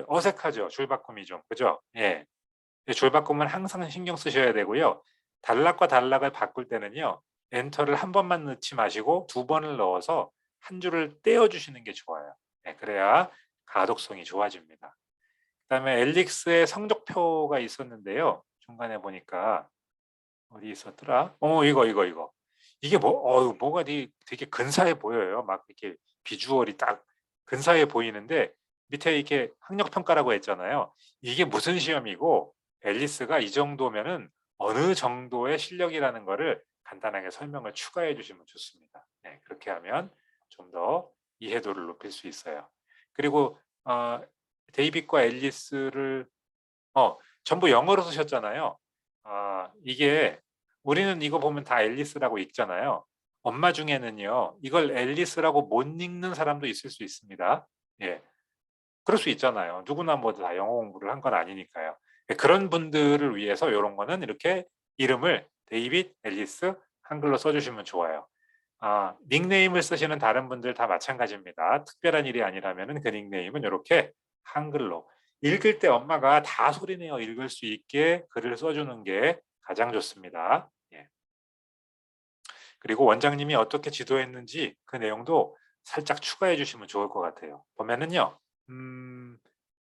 Speaker 1: 어색하죠. 줄바꿈이 좀. 그죠? 예. 줄바꿈은 항상 신경 쓰셔야 되고요. 단락과 단락을 바꿀 때는요. 엔터를 한 번만 넣지 마시고 두 번을 넣어서 한 줄을 떼어주시는 게 좋아요. 네, 그래야 가독성이 좋아집니다. 그다음에 엘릭스의 성적표가 있었는데요. 중간에 보니까 어디 있었더라? 이거. 이게 뭐가 되게 근사해 보여요. 막 이렇게 비주얼이 딱 근사해 보이는데 밑에 이렇게 학력평가라고 했잖아요. 이게 무슨 시험이고 앨리스가 이 정도면은 어느 정도의 실력이라는 거를 간단하게 설명을 추가해 주시면 좋습니다. 네, 그렇게 하면 좀 더 이해도를 높일 수 있어요. 그리고 데이빗과 앨리스를 전부 영어로 쓰셨잖아요. 이게 우리는 이거 보면 다 앨리스라고 읽잖아요. 엄마 중에는요, 이걸 앨리스라고 못 읽는 사람도 있을 수 있습니다. 예, 그럴 수 있잖아요. 누구나 뭐 다 영어 공부를 한 건 아니니까요. 예, 그런 분들을 위해서 이런 거는 이렇게 이름을 데이빗 앨리스 한글로 써주시면 좋아요. 닉네임을 쓰시는 다른 분들 다 마찬가지입니다. 특별한 일이 아니라면 그 닉네임은 이렇게 한글로 읽을 때 엄마가 다 소리내어 읽을 수 있게 글을 써주는 게 가장 좋습니다. 예. 그리고 원장님이 어떻게 지도했는지 그 내용도 살짝 추가해 주시면 좋을 것 같아요. 보면은요,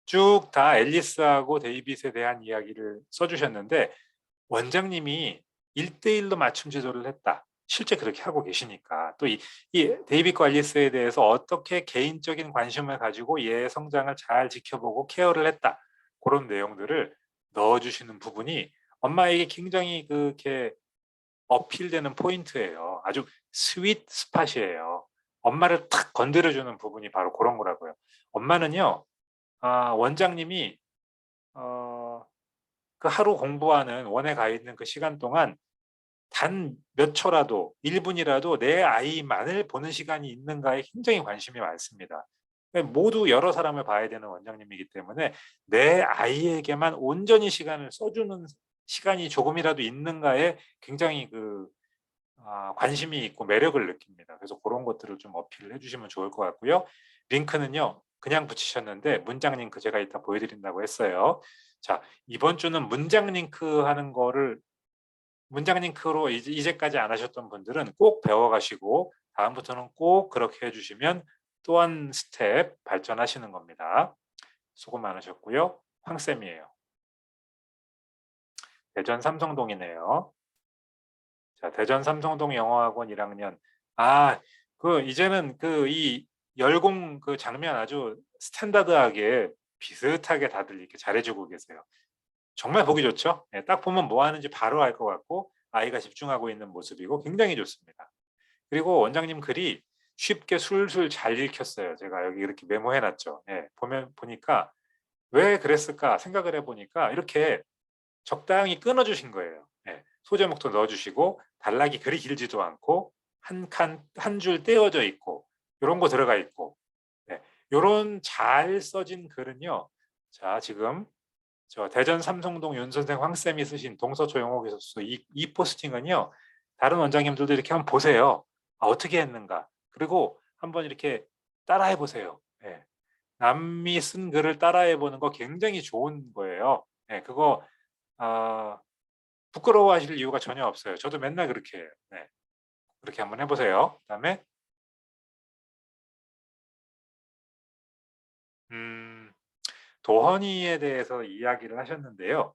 Speaker 1: 쭉 다 앨리스하고 데이빗에 대한 이야기를 써주셨는데 원장님이 1대1로 맞춤 지도를 했다. 실제 그렇게 하고 계시니까 또 이 데이빗과 앨리스에 대해서 어떻게 개인적인 관심을 가지고 얘의 성장을 잘 지켜보고 케어를 했다. 그런 내용들을 넣어주시는 부분이 엄마에게 굉장히 그렇게 어필되는 포인트예요. 아주 스윗 스팟이에요. 엄마를 탁 건드려주는 부분이 바로 그런 거라고요. 엄마는요, 원장님이 그 하루 공부하는 원에 가 있는 그 시간 동안 단 몇 초라도 1분이라도 내 아이만을 보는 시간이 있는가에 굉장히 관심이 많습니다. 모두 여러 사람을 봐야 되는 원장님이기 때문에 내 아이에게만 온전히 시간을 써주는 시간이 조금이라도 있는가에 굉장히 관심이 있고 매력을 느낍니다. 그래서 그런 것들을 좀 어필을 해주시면 좋을 것 같고요. 링크는요, 그냥 붙이셨는데 문장 링크 제가 이따 보여드린다고 했어요. 자, 이번 주는 문장 링크 하는 거를 문장 링크로 이제까지 안 하셨던 분들은 꼭 배워가시고 다음부터는 꼭 그렇게 해주시면 또 한 스텝 발전하시는 겁니다. 수고 많으셨고요. 황쌤이에요. 대전 삼성동이네요. 자, 대전 삼성동 영어학원 1학년. 이제는 이 열공 그 장면 아주 스탠다드하게 비슷하게 다들 이렇게 잘해주고 계세요. 정말 보기 좋죠? 예, 딱 보면 뭐 하는지 바로 알 것 같고 아이가 집중하고 있는 모습이고 굉장히 좋습니다. 그리고 원장님 글이 쉽게 술술 잘 읽혔어요. 제가 여기 이렇게 메모해 놨죠. 예, 보니까 왜 그랬을까 생각을 해보니까 이렇게 적당히 끊어주신 거예요. 예, 소제목도 넣어주시고 단락이 그리 길지도 않고 한 줄 떼어져 있고 이런 거 들어가 있고 이런 잘 써진 글은요. 자, 지금 저 대전 삼성동 윤 선생 황쌤이 쓰신 동서초 영어 기술서 이 포스팅은요. 다른 원장님들도 이렇게 한번 보세요. 어떻게 했는가. 그리고 한번 이렇게 따라해 보세요. 예. 남이 쓴 글을 따라해 보는 거 굉장히 좋은 거예요. 예, 그거 부끄러워하실 이유가 전혀 없어요. 저도 맨날 그렇게 해요. 네. 그렇게 한번 해보세요. 그다음에 도헌이에 대해서 이야기를 하셨는데요.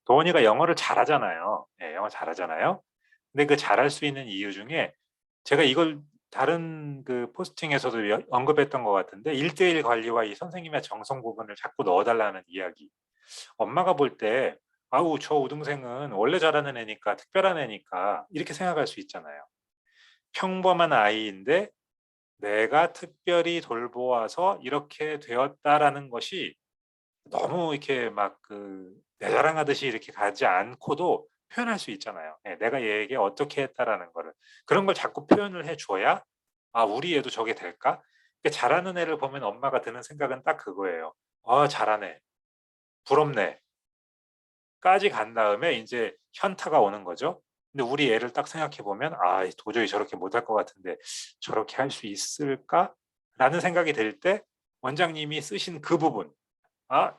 Speaker 1: 도헌이가 영어를 잘하잖아요. 네, 영어 잘하잖아요. 근데 그 잘할 수 있는 이유 중에 제가 이걸 다른 그 포스팅에서도 언급했던 것 같은데 1대1 관리와 이 선생님의 정성 부분을 자꾸 넣어달라는 이야기. 엄마가 볼 때 아우 저 우등생은 원래 잘하는 애니까 특별한 애니까 이렇게 생각할 수 있잖아요. 평범한 아이인데 내가 특별히 돌보아서 이렇게 되었다라는 것이 너무 이렇게 막 내 자랑하듯이 이렇게 가지 않고도 표현할 수 있잖아요. 예, 내가 얘에게 어떻게 했다라는 거를 그런 걸 자꾸 표현을 해줘야 우리 애도 저게 될까? 잘하는 애를 보면 엄마가 드는 생각은 딱 그거예요. 잘하네, 부럽네, 까지 간 다음에 이제 현타가 오는 거죠. 근데 우리 애를 딱 생각해 보면 도저히 저렇게 못할 것 같은데 저렇게 할 수 있을까? 라는 생각이 들 때 원장님이 쓰신 그 부분,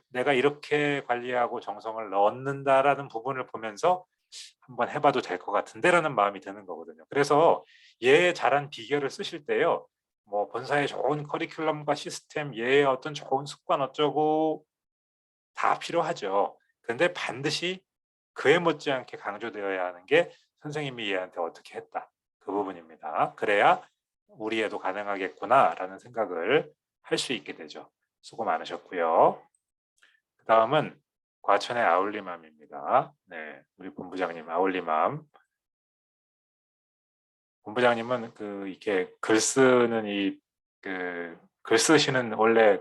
Speaker 1: 내가 이렇게 관리하고 정성을 넣는다라는 부분을 보면서 한번 해봐도 될 것 같은데라는 마음이 드는 거거든요. 그래서 얘 잘한 비결을 쓰실 때요. 뭐 본사의 좋은 커리큘럼과 시스템, 얘의 어떤 좋은 습관 어쩌고 다 필요하죠. 그런데 반드시 그에 못지않게 강조되어야 하는 게 선생님이 얘한테 어떻게 했다. 그 부분입니다. 그래야 우리 애도 가능하겠구나라는 생각을 할 수 있게 되죠. 수고 많으셨고요. 그 다음은 과천의 아울리맘입니다. 네, 우리 본부장님 아울리맘. 본부장님은 이렇게 글 쓰는 글 쓰시는 원래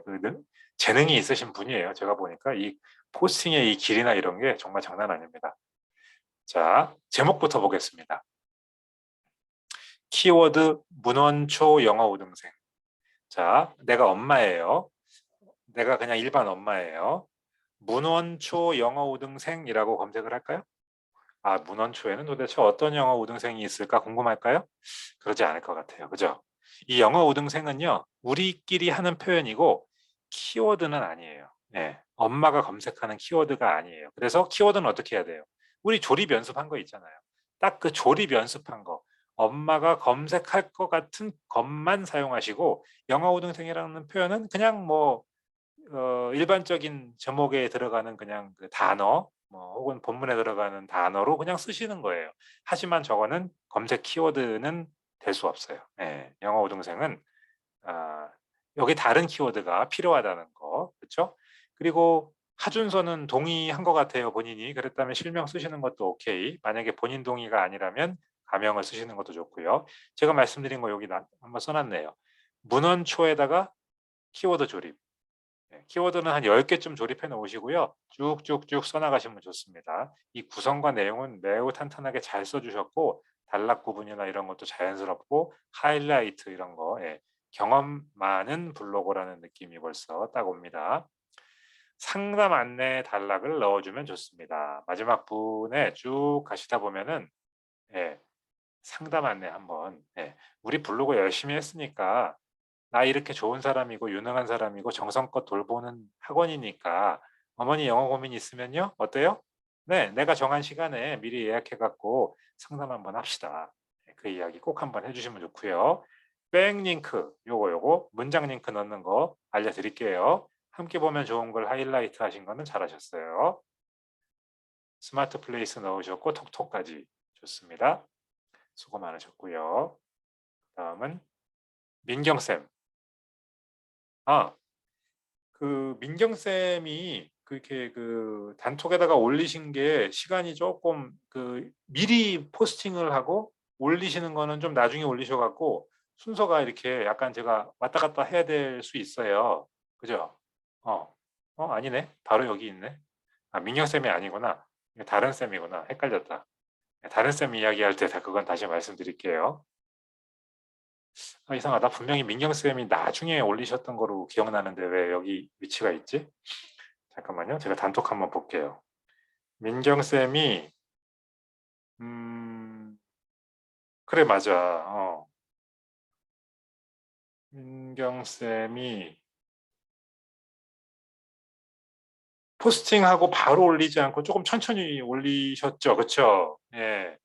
Speaker 1: 재능이 있으신 분이에요. 제가 보니까 이 포스팅의 이 길이나 이런 게 정말 장난 아닙니다. 자, 제목부터 보겠습니다. 키워드 문원초 영어 우등생. 자, 내가 엄마예요. 내가 그냥 일반 엄마예요. 문원초 영어 우등생이라고 검색을 할까요? 아, 문원초에는 도대체 어떤 영어 우등생이 있을까 궁금할까요? 그러지 않을 것 같아요. 그죠? 이 영어 우등생은요, 우리끼리 하는 표현이고, 키워드는 아니에요. 네, 엄마가 검색하는 키워드가 아니에요. 그래서 키워드는 어떻게 해야 돼요? 우리 조립 연습한 거 있잖아요. 딱 그 조립 연습한 거. 엄마가 검색할 것 같은 것만 사용하시고, 영어 우등생이라는 표현은 그냥 뭐, 일반적인 제목에 들어가는 그냥 그 단어, 뭐 혹은 본문에 들어가는 단어로 그냥 쓰시는 거예요. 하지만 저거는 검색 키워드는 될 수 없어요. 네, 영어 우등생은 여기 다른 키워드가 필요하다는 거, 그렇죠? 그리고 하준서는 동의한 것 같아요. 본인이 그랬다면 실명 쓰시는 것도 오케이. 만약에 본인 동의가 아니라면 가명을 쓰시는 것도 좋고요. 제가 말씀드린 거 여기 한번 써놨네요. 문헌초에다가 키워드 조립. 키워드는 한 10개쯤 조립해 놓으시고요. 쭉쭉쭉 써나가시면 좋습니다. 이 구성과 내용은 매우 탄탄하게 잘 써주셨고 단락 구분이나 이런 것도 자연스럽고 하이라이트 이런 거 경험 많은 블로거라는 느낌이 벌써 딱 옵니다. 상담 안내 단락을 넣어주면 좋습니다. 마지막 부분에 쭉 가시다 보면은 상담 안내 한번 우리 블로그 열심히 했으니까 나 이렇게 좋은 사람이고 유능한 사람이고 정성껏 돌보는 학원이니까 어머니 영어 고민 있으면요 어때요? 네, 내가 정한 시간에 미리 예약해갖고 상담 한번 합시다. 그 이야기 꼭 한번 해주시면 좋고요. 백링크 요거 문장 링크 넣는 거 알려드릴게요. 함께 보면 좋은 걸 하이라이트 하신 거는 잘하셨어요. 스마트 플레이스 넣으셨고 톡톡까지 좋습니다. 수고 많으셨고요. 다음은 민경쌤. 민경쌤이 그렇게 단톡에다가 올리신 게 시간이 조금 미리 포스팅을 하고 올리시는 거는 좀 나중에 올리셔갖고 순서가 이렇게 약간 제가 왔다 갔다 해야 될 수 있어요. 그죠? 아니네. 바로 여기 있네. 아, 민경쌤이 아니구나. 다른 쌤이구나. 헷갈렸다. 다른 쌤 이야기할 때 그건 다시 말씀드릴게요. 이상하다. 분명히 민경쌤이 나중에 올리셨던 거로 기억나는데 왜 여기 위치가 있지? 잠깐만요. 제가 단톡 한번 볼게요. 민경쌤이 그래 맞아. 민경쌤이 포스팅하고 바로 올리지 않고 조금 천천히 올리셨죠. 그쵸? 예.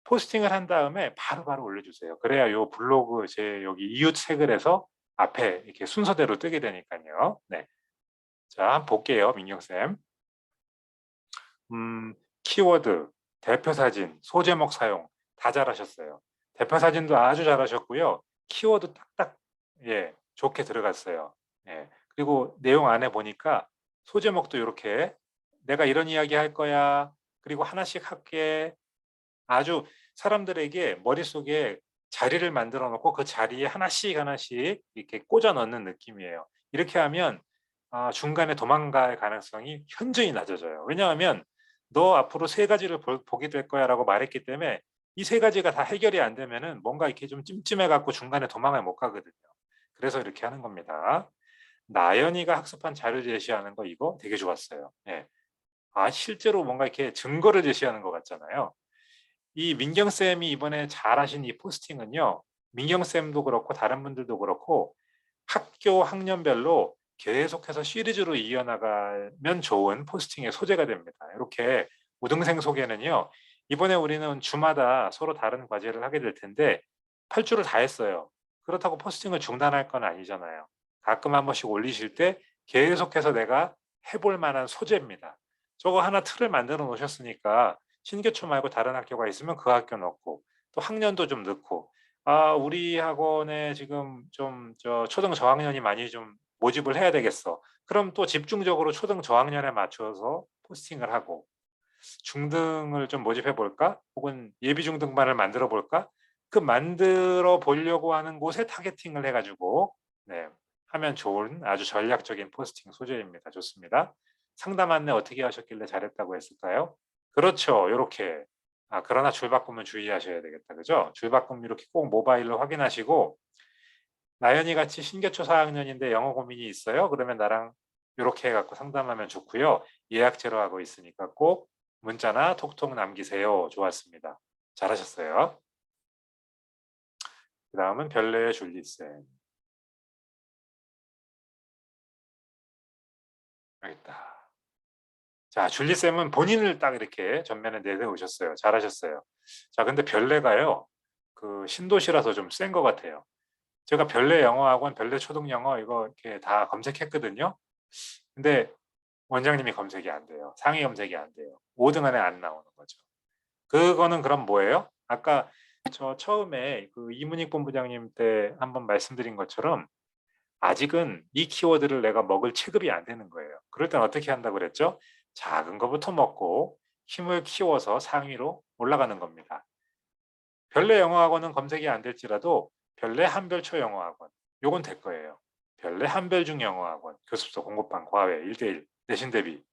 Speaker 1: 포스팅을 한 다음에 바로바로 올려주세요. 그래야 요 블로그 제 여기 이웃 색을해서 앞에 이렇게 순서대로 뜨게 되니까요. 네. 자, 한번 볼게요. 민경쌤. 키워드, 대표 사진, 소제목 사용 다 잘하셨어요. 대표 사진도 아주 잘하셨고요. 키워드 딱딱 좋게 들어갔어요. 그리고 내용 안에 보니까 소제목도 이렇게 내가 이런 이야기 할 거야. 그리고 하나씩 할게. 아주 사람들에게 머릿속에 자리를 만들어 놓고 그 자리에 하나씩 하나씩 이렇게 꽂아 넣는 느낌이에요. 이렇게 하면 중간에 도망갈 가능성이 현저히 낮아져요. 왜냐하면 너 앞으로 세 가지를 보게 될 거야 라고 말했기 때문에 이 세 가지가 다 해결이 안 되면은 뭔가 이렇게 좀 찜찜해 갖고 중간에 도망을 못 가거든요. 그래서 이렇게 하는 겁니다. 나연이가 학습한 자료 제시하는 거 이거 되게 좋았어요. 실제로 뭔가 이렇게 증거를 제시하는 것 같잖아요. 이 민경쌤이 이번에 잘하신 이 포스팅은요. 민경쌤도 그렇고 다른 분들도 그렇고 학교 학년별로 계속해서 시리즈로 이어나가면 좋은 포스팅의 소재가 됩니다. 이렇게 우등생 소개는요. 이번에 우리는 주마다 서로 다른 과제를 하게 될 텐데 8주를 다 했어요. 그렇다고 포스팅을 중단할 건 아니잖아요. 가끔 한 번씩 올리실 때 계속해서 내가 해볼 만한 소재입니다. 저거 하나 틀을 만들어 놓으셨으니까 신개초 말고 다른 학교가 있으면 그 학교 넣고 또 학년도 좀 넣고 우리 학원에 지금 좀 초등 저학년이 많이 좀 모집을 해야 되겠어. 그럼 또 집중적으로 초등 저학년에 맞춰서 포스팅을 하고 중등을 좀 모집해 볼까? 혹은 예비 중등반을 만들어 볼까? 그 만들어 보려고 하는 곳에 타겟팅을 해가지고 네, 하면 좋은 아주 전략적인 포스팅 소재입니다. 좋습니다. 상담 안내 어떻게 하셨길래 잘했다고 했을까요? 그렇죠. 이렇게. 그러나 줄 바꾸면 주의하셔야 되겠다. 그죠? 줄 바꾸면 이렇게 꼭 모바일로 확인하시고 나연이 같이 신개초 4학년인데 영어 고민이 있어요? 그러면 나랑 이렇게 해갖고 상담하면 좋고요. 예약제로 하고 있으니까 꼭 문자나 톡톡 남기세요. 좋았습니다. 잘하셨어요. 그 다음은 별내의 줄리쌤. 여기 있다. 자, 줄리쌤은 본인을 딱 이렇게 전면에 내세우셨어요. 잘하셨어요. 자, 근데 별내가요. 그 신도시라서 좀 센 것 같아요. 제가 별내 영어학원, 별내 초등영어 이거 이렇게 다 검색했거든요. 근데 원장님이 검색이 안 돼요. 상위 검색이 안 돼요. 5등 안에 안 나오는 거죠. 그거는 그럼 뭐예요? 아까 저 처음에 그 이문익 본부장님 때 한번 말씀드린 것처럼 아직은 이 키워드를 내가 먹을 체급이 안 되는 거예요. 그럴 땐 어떻게 한다고 그랬죠? 작은 거부터 먹고 힘을 키워서 상위로 올라가는 겁니다. 별내 영어학원은 검색이 안 될지라도 별내 한별초 영어학원 요건 될 거예요. 별내 한별중 영어학원 교습소 공부방 과외 1대1 내신 대비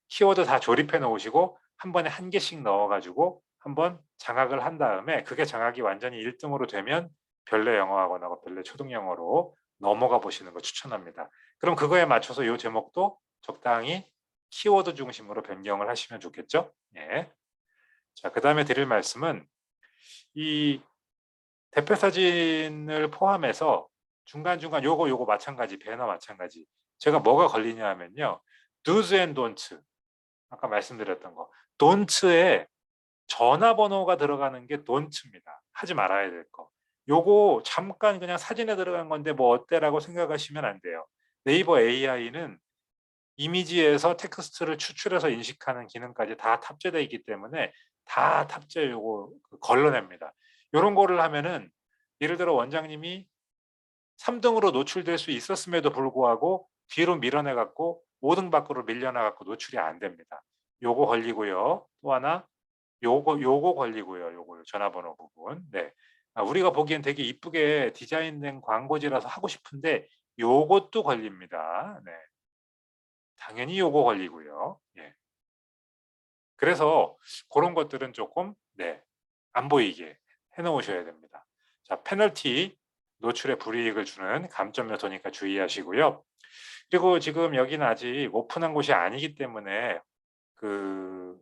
Speaker 1: 키워드 다 조립해 놓으시고 한 번에 한 개씩 넣어가지고 한번 장악을 한 다음에 그게 장악이 완전히 1등으로 되면 별내 영어학원하고 별내 초등영어로 넘어가 보시는 거 추천합니다. 그럼 그거에 맞춰서 이 제목도 적당히 키워드 중심으로 변경을 하시면 좋겠죠? 예. 자, 그 다음에 드릴 말씀은 이 대표 사진을 포함해서 중간중간 요거 마찬가지 배너 마찬가지 제가 뭐가 걸리냐 하면요 do's and don'ts 아까 말씀드렸던 거 don'ts에 전화번호가 들어가는 게 don'ts입니다. 하지 말아야 될 거. 요거 잠깐 그냥 사진에 들어간 건데 뭐 어때라고 생각하시면 안 돼요. 네이버 AI는 이미지에서 텍스트를 추출해서 인식하는 기능까지 다 탑재되어 있기 때문에 다 탑재 요거 걸러냅니다. 요런 거를 하면은 예를 들어 원장님이 3등으로 노출될 수 있었음에도 불구하고 뒤로 밀어내 갖고 5등 밖으로 밀려나 갖고 노출이 안 됩니다. 요거 걸리고요. 또 하나 요거 걸리고요. 요거 전화번호 부분. 네. 우리가 보기엔 되게 이쁘게 디자인된 광고지라서 하고 싶은데 요것도 걸립니다. 네. 당연히 요거 걸리고요. 예. 그래서 그런 것들은 조금 네. 안 보이게 해 놓으셔야 됩니다. 자, 페널티 노출에 불이익을 주는 감점 요소니까 주의하시고요. 그리고 지금 여기는 아직 오픈한 곳이 아니기 때문에 그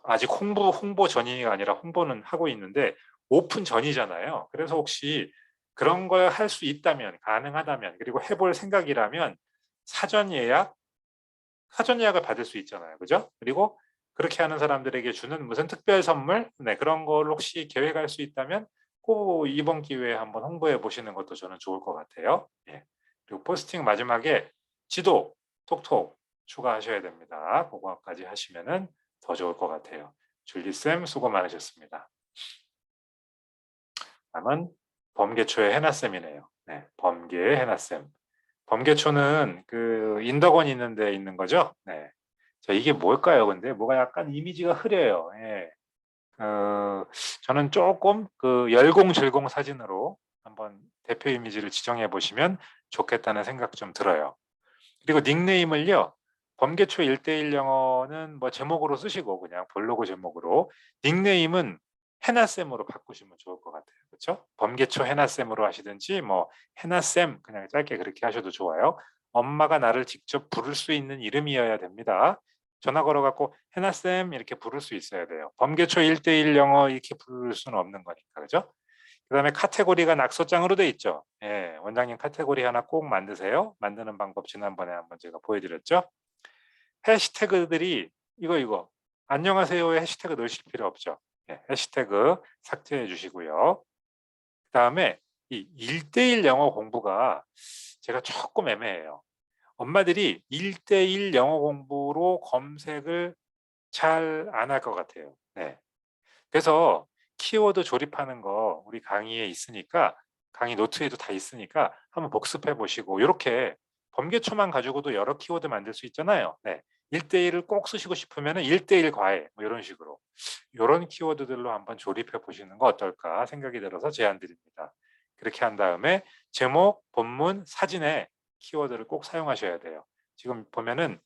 Speaker 1: 아직 홍보 전이가 아니라 홍보는 하고 있는데 오픈 전이잖아요. 그래서 혹시 그런 걸 할 수 있다면 가능하다면 그리고 해볼 생각이라면 사전 예약을 받을 수 있잖아요. 그죠? 그리고 그렇게 하는 사람들에게 주는 무슨 특별 선물 네, 그런 걸 혹시 계획할 수 있다면 꼭 이번 기회에 한번 홍보해 보시는 것도 저는 좋을 것 같아요. 예. 그리고 포스팅 마지막에 지도 톡톡 추가하셔야 됩니다. 그거까지 하시면은 더 좋을 것 같아요. 줄리쌤 수고 많으셨습니다. 다음은 범계초의 해나쌤이네요. 네, 범계의 해나쌤. 범계초는 그 인덕원 있는 데 있는 거죠? 네. 자, 이게 뭘까요? 근데 뭐가 약간 이미지가 흐려요. 예. 저는 조금 그 열공절공 사진으로 한번 대표 이미지를 지정해 보시면 좋겠다는 생각 좀 들어요. 그리고 닉네임을요. 범계초 1대1 영어는 뭐 제목으로 쓰시고 그냥 블로그 제목으로 닉네임은 해나쌤으로 바꾸시면 좋을 것 같아요. 그렇죠? 범계초 해나쌤으로 하시든지 뭐 해나쌤 그냥 짧게 그렇게 하셔도 좋아요. 엄마가 나를 직접 부를 수 있는 이름이어야 됩니다. 전화 걸어갖고 해나쌤 이렇게 부를 수 있어야 돼요. 범계초 1대1 영어 이렇게 부를 수는 없는 거니까. 그죠? 그 다음에 카테고리가 낙서장으로 돼 있죠. 예, 원장님 카테고리 하나 꼭 만드세요. 만드는 방법 지난번에 한번 제가 보여드렸죠. 해시태그들이 이거 안녕하세요에 해시태그 넣으실 필요 없죠. 예, 해시태그 삭제해 주시고요. 그다음에 이 1대1 영어 공부가 제가 조금 애매해요. 엄마들이 1대1 영어 공부로 검색을 잘 안 할 것 같아요. 네. 그래서 키워드 조립하는 거 우리 강의에 있으니까, 강의 노트에도 다 있으니까 한번 복습해 보시고, 요렇게 범계초만 가지고도 여러 키워드 만들 수 있잖아요. 네. 1대1을 꼭 쓰시고 싶으면 1대1 과외 뭐 이런 식으로 요런 키워드들로 한번 조립해 보시는 거 어떨까 생각이 들어서 제안 드립니다. 그렇게 한 다음에 제목, 본문, 사진에 키워드를 꼭 사용하셔야 돼요. 지금 보면은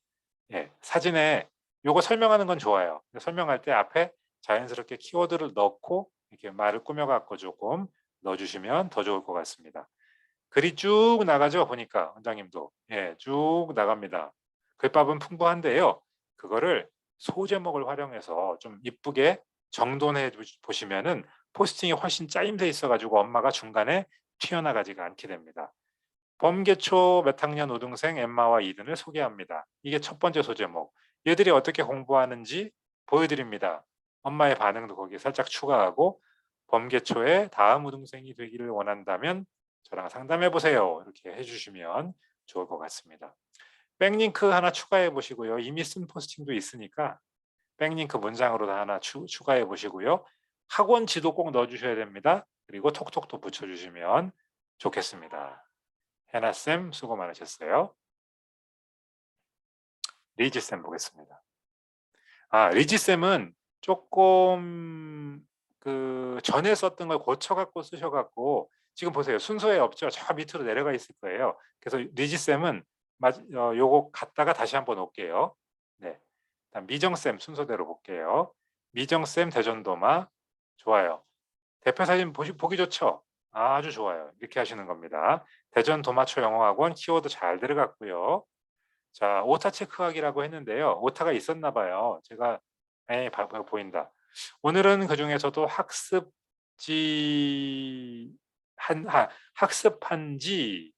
Speaker 1: 사진에 요거 설명하는 건 좋아요. 설명할 때 앞에 자연스럽게 키워드를 넣고 이렇게 말을 꾸며 갖고 조금 넣어 주시면 더 좋을 것 같습니다. 글이 쭉 나가죠. 보니까 원장님도 쭉 나갑니다. 글밥은 풍부한데요. 그거를 소제목을 활용해서 좀 이쁘게 정돈해 보시면은 포스팅이 훨씬 짜임새 있어 가지고 엄마가 중간에 튀어나가지가 않게 됩니다. 범계초 몇 학년 우등생 엠마와 이든을 소개합니다. 이게 첫 번째 소제목. 얘들이 어떻게 공부하는지 보여드립니다. 엄마의 반응도 거기에 살짝 추가하고, 범계초의 다음 우등생이 되기를 원한다면 저랑 상담해 보세요. 이렇게 해주시면 좋을 것 같습니다. 백링크 하나 추가해 보시고요. 이미 쓴 포스팅도 있으니까 백링크 문장으로 하나 추가해 보시고요. 학원 지도 꼭 넣어주셔야 됩니다. 그리고 톡톡도 붙여주시면 좋겠습니다. 해나쌤 수고 많으셨어요. 리지쌤 보겠습니다. 리지쌤은 조금 전에 썼던 걸 고쳐갖고 쓰셔갖고 지금 보세요. 순서에 없죠. 저 밑으로 내려가 있을 거예요. 그래서 리지쌤은 요거 갖다가 다시 한번 올게요. 네. 다음 미정쌤 순서대로 볼게요. 미정쌤 대전도마 좋아요. 대표 사진 보기 좋죠? 아주 좋아요. 이렇게 하시는 겁니다. 대전도마초 영어학원 키워드 잘 들어갔고요. 자, 오타 체크하기라고 했는데요. 오타가 있었나 봐요. 제가 보인다. 오늘은 그중에서도 학습한 지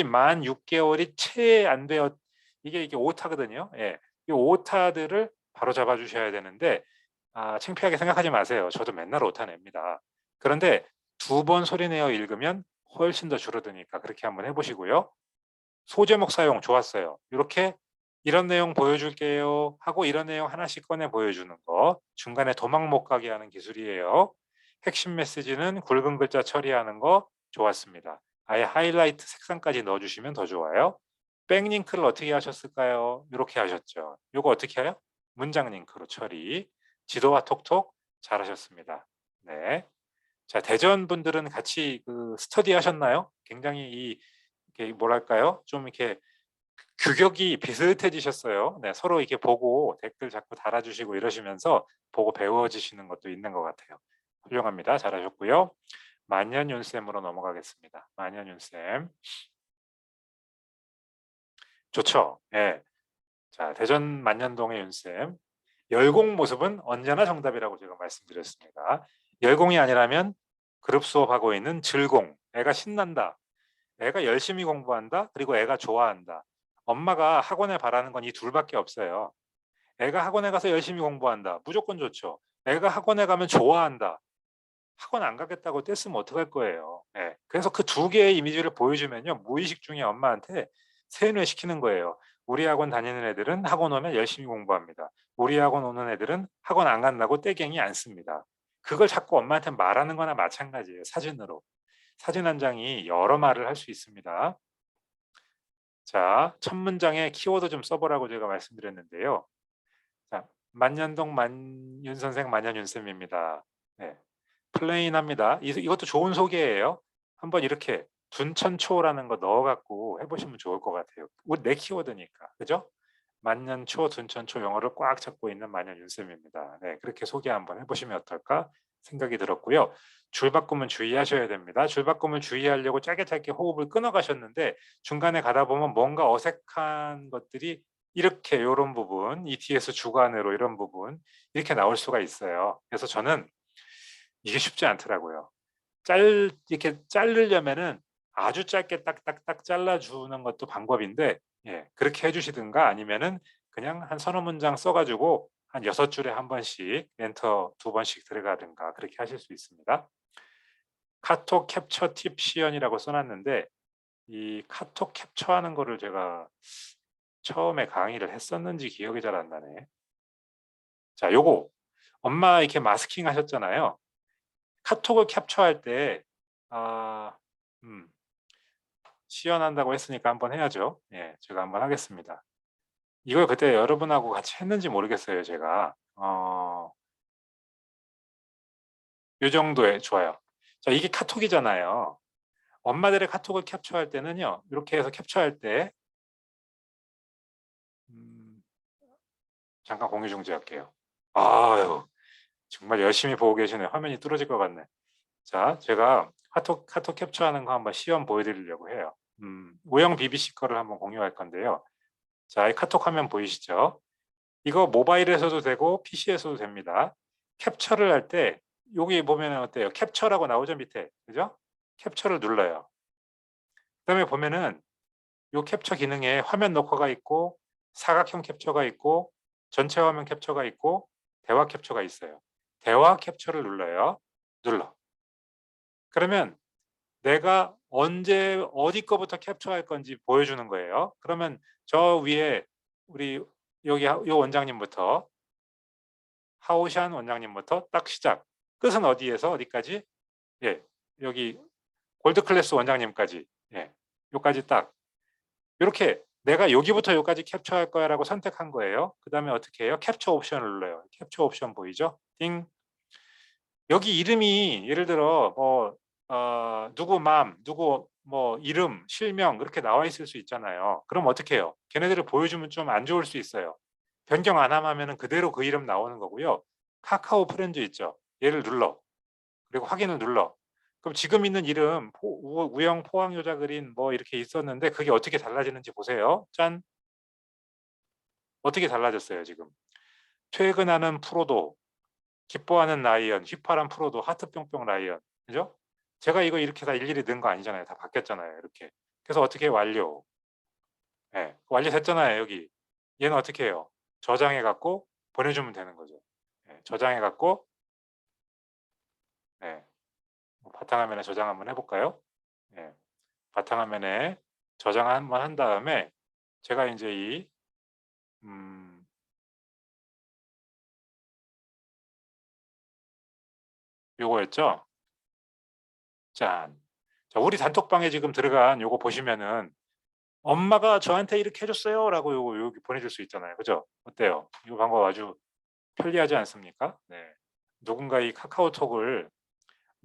Speaker 1: 만 6개월이 채 안 되었, 이게 오타거든요. 예. 이 오타들을 바로 잡아 주셔야 되는데, 창피하게 생각하지 마세요. 저도 맨날 오타 냅니다. 그런데 2번 소리내어 읽으면 훨씬 더 줄어드니까 그렇게 한번 해보시고요. 소제목 사용 좋았어요. 이렇게 이런 내용 보여줄게요 하고 이런 내용 하나씩 꺼내 보여주는 거, 중간에 도망 못 가게 하는 기술이에요. 핵심 메시지는 굵은 글자 처리하는 거 좋았습니다. 아예 하이라이트 색상까지 넣어주시면 더 좋아요. 백링크를 어떻게 하셨을까요? 이렇게 하셨죠. 이거 어떻게 해요? 문장 링크로 처리. 지도와 톡톡 잘하셨습니다. 네. 자, 대전 분들은 같이 스터디 하셨나요? 굉장히 이게 뭐랄까요? 좀 이렇게 규격이 비슷해지셨어요. 네, 서로 이렇게 보고 댓글 자꾸 달아주시고 이러시면서 보고 배워지시는 것도 있는 것 같아요. 훌륭합니다. 잘하셨고요. 만년윤쌤으로 넘어가겠습니다. 만년윤쌤. 좋죠? 예. 자, 대전 만년동의 윤쌤. 열공 모습은 언제나 정답이라고 제가 말씀드렸습니다. 열공이 아니라면 그룹 수업하고 있는 즐공. 애가 신난다. 애가 열심히 공부한다. 그리고 애가 좋아한다. 엄마가 학원에 바라는 건 이 둘밖에 없어요. 애가 학원에 가서 열심히 공부한다. 무조건 좋죠. 애가 학원에 가면 좋아한다. 학원 안 가겠다고 떼쓰면 어떡할 거예요. 네. 그래서 그 2개의 이미지를 보여주면요. 무의식 중에 엄마한테 세뇌시키는 거예요. 우리 학원 다니는 애들은 학원 오면 열심히 공부합니다. 우리 학원 오는 애들은 학원 안 간다고 떼갱이 안 씁니다. 그걸 자꾸 엄마한테 말하는 거나 마찬가지예요. 사진으로. 사진 한 장이 여러 말을 할 수 있습니다. 자, 첫 문장에 키워드 좀 써보라고 제가 말씀드렸는데요. 자, 만년동 만윤선생 만년윤쌤입니다. 네. 플레인합니다. 이것도 좋은 소개예요. 한번 이렇게 둔천초라는 거 넣어갖고 해보시면 좋을 것 같아요. 내 키워드니까. 그죠? 만년초, 둔천초 영어를 꽉 잡고 있는 만년윤쌤입니다. 네, 그렇게 소개 한번 해보시면 어떨까 생각이 들었고요. 줄 바꾸면 주의하셔야 됩니다. 줄 바꾸면 주의하려고 짧게 호흡을 끊어가셨는데 중간에 가다 보면 뭔가 어색한 것들이 이렇게 이런 부분, ETS 주관으로 이런 부분 이렇게 나올 수가 있어요. 그래서 저는 이게 쉽지 않더라고요. 이렇게 자르려면은 아주 짧게 딱딱딱 잘라주는 것도 방법인데, 그렇게 해주시든가 아니면은 그냥 한 서너 문장 써 가지고 한 6줄에 한 번씩 엔터 2번씩 들어가든가 그렇게 하실 수 있습니다. 카톡 캡처 팁 시연이라고 써 놨는데 이 카톡 캡처하는 거를 제가 처음에 강의를 했었는지 기억이 잘 안 나네. 자, 요거 엄마 이렇게 마스킹 하셨잖아요. 카톡을 캡처할 때 아 시연한다고 했으니까 한번 해야죠. 예, 제가 한번 하겠습니다. 이걸 그때 여러분하고 같이 했는지 모르겠어요, 제가. 요 정도에 좋아요. 자, 이게 카톡이잖아요. 엄마들의 카톡을 캡처할 때는요. 이렇게 해서 캡처할 때 음 잠깐 공유 중지할게요. 아유, 정말 열심히 보고 계시네요. 화면이 뚫어질 것 같네. 자, 제가 카톡 캡처하는 거 한번 시연 보여드리려고 해요. 우영 BBC 거를 한번 공유할 건데요. 자, 이 카톡 화면 보이시죠? 이거 모바일에서도 되고 PC에서도 됩니다. 캡처를 할 때 여기 보면은 어때요? 캡처라고 나오죠, 밑에. 그죠? 캡처를 눌러요. 그다음에 보면은 요 캡처 기능에 화면 녹화가 있고 사각형 캡처가 있고 전체 화면 캡처가 있고 대화 캡처가 있어요. 대화 캡처를 눌러요. 눌러. 그러면 내가 언제 어디 거부터 캡처할 건지 보여주는 거예요. 그러면 저 위에 우리 여기 요 원장님부터 하오샨 원장님부터 딱 시작. 끝은 어디에서 어디까지? 예, 여기 골드 클래스 원장님까지. 예, 요까지 딱. 이렇게 내가 여기부터 여기까지 캡처할 거야라고 선택한 거예요. 그 다음에 어떻게 해요? 캡처 옵션을 눌러요. 캡처 옵션 보이죠? 띵. 여기 이름이 예를 들어 뭐 누구 맘, 누구 뭐 이름, 실명 그렇게 나와 있을 수 있잖아요. 그럼 어떻게 해요? 걔네들을 보여주면 좀 안 좋을 수 있어요. 변경 안 하면은 그대로 그 이름 나오는 거고요. 카카오 프렌즈 있죠? 얘를 눌러. 그리고 확인을 눌러. 그럼 지금 있는 이름 우영 포항여자 그린 뭐 이렇게 있었는데 그게 어떻게 달라지는지 보세요. 짠. 어떻게 달라졌어요 지금. 퇴근하는 프로도, 기뻐하는 라이언, 휘파람 프로도, 하트 뿅뿅 라이언. 그죠? 제가 이거 이렇게 다 일일이 넣은 거 아니잖아요. 다 바뀌었잖아요. 이렇게. 그래서 어떻게 완료. 예, 완료됐잖아요. 여기. 얘는 어떻게 해요? 저장해 갖고 보내주면 되는 거죠. 예, 저장해 갖고 예, 바탕화면에 저장 한번 해볼까요? 예, 바탕화면에 저장 한번 한 다음에 제가 이제 이 요거였죠? 짠. 자, 우리 단톡방에 지금 들어간 요거 보시면은 엄마가 저한테 이렇게 해줬어요 라고 요거 여기 보내줄 수 있잖아요. 그죠? 어때요? 이 방법 아주 편리하지 않습니까? 네. 누군가 이 카카오톡을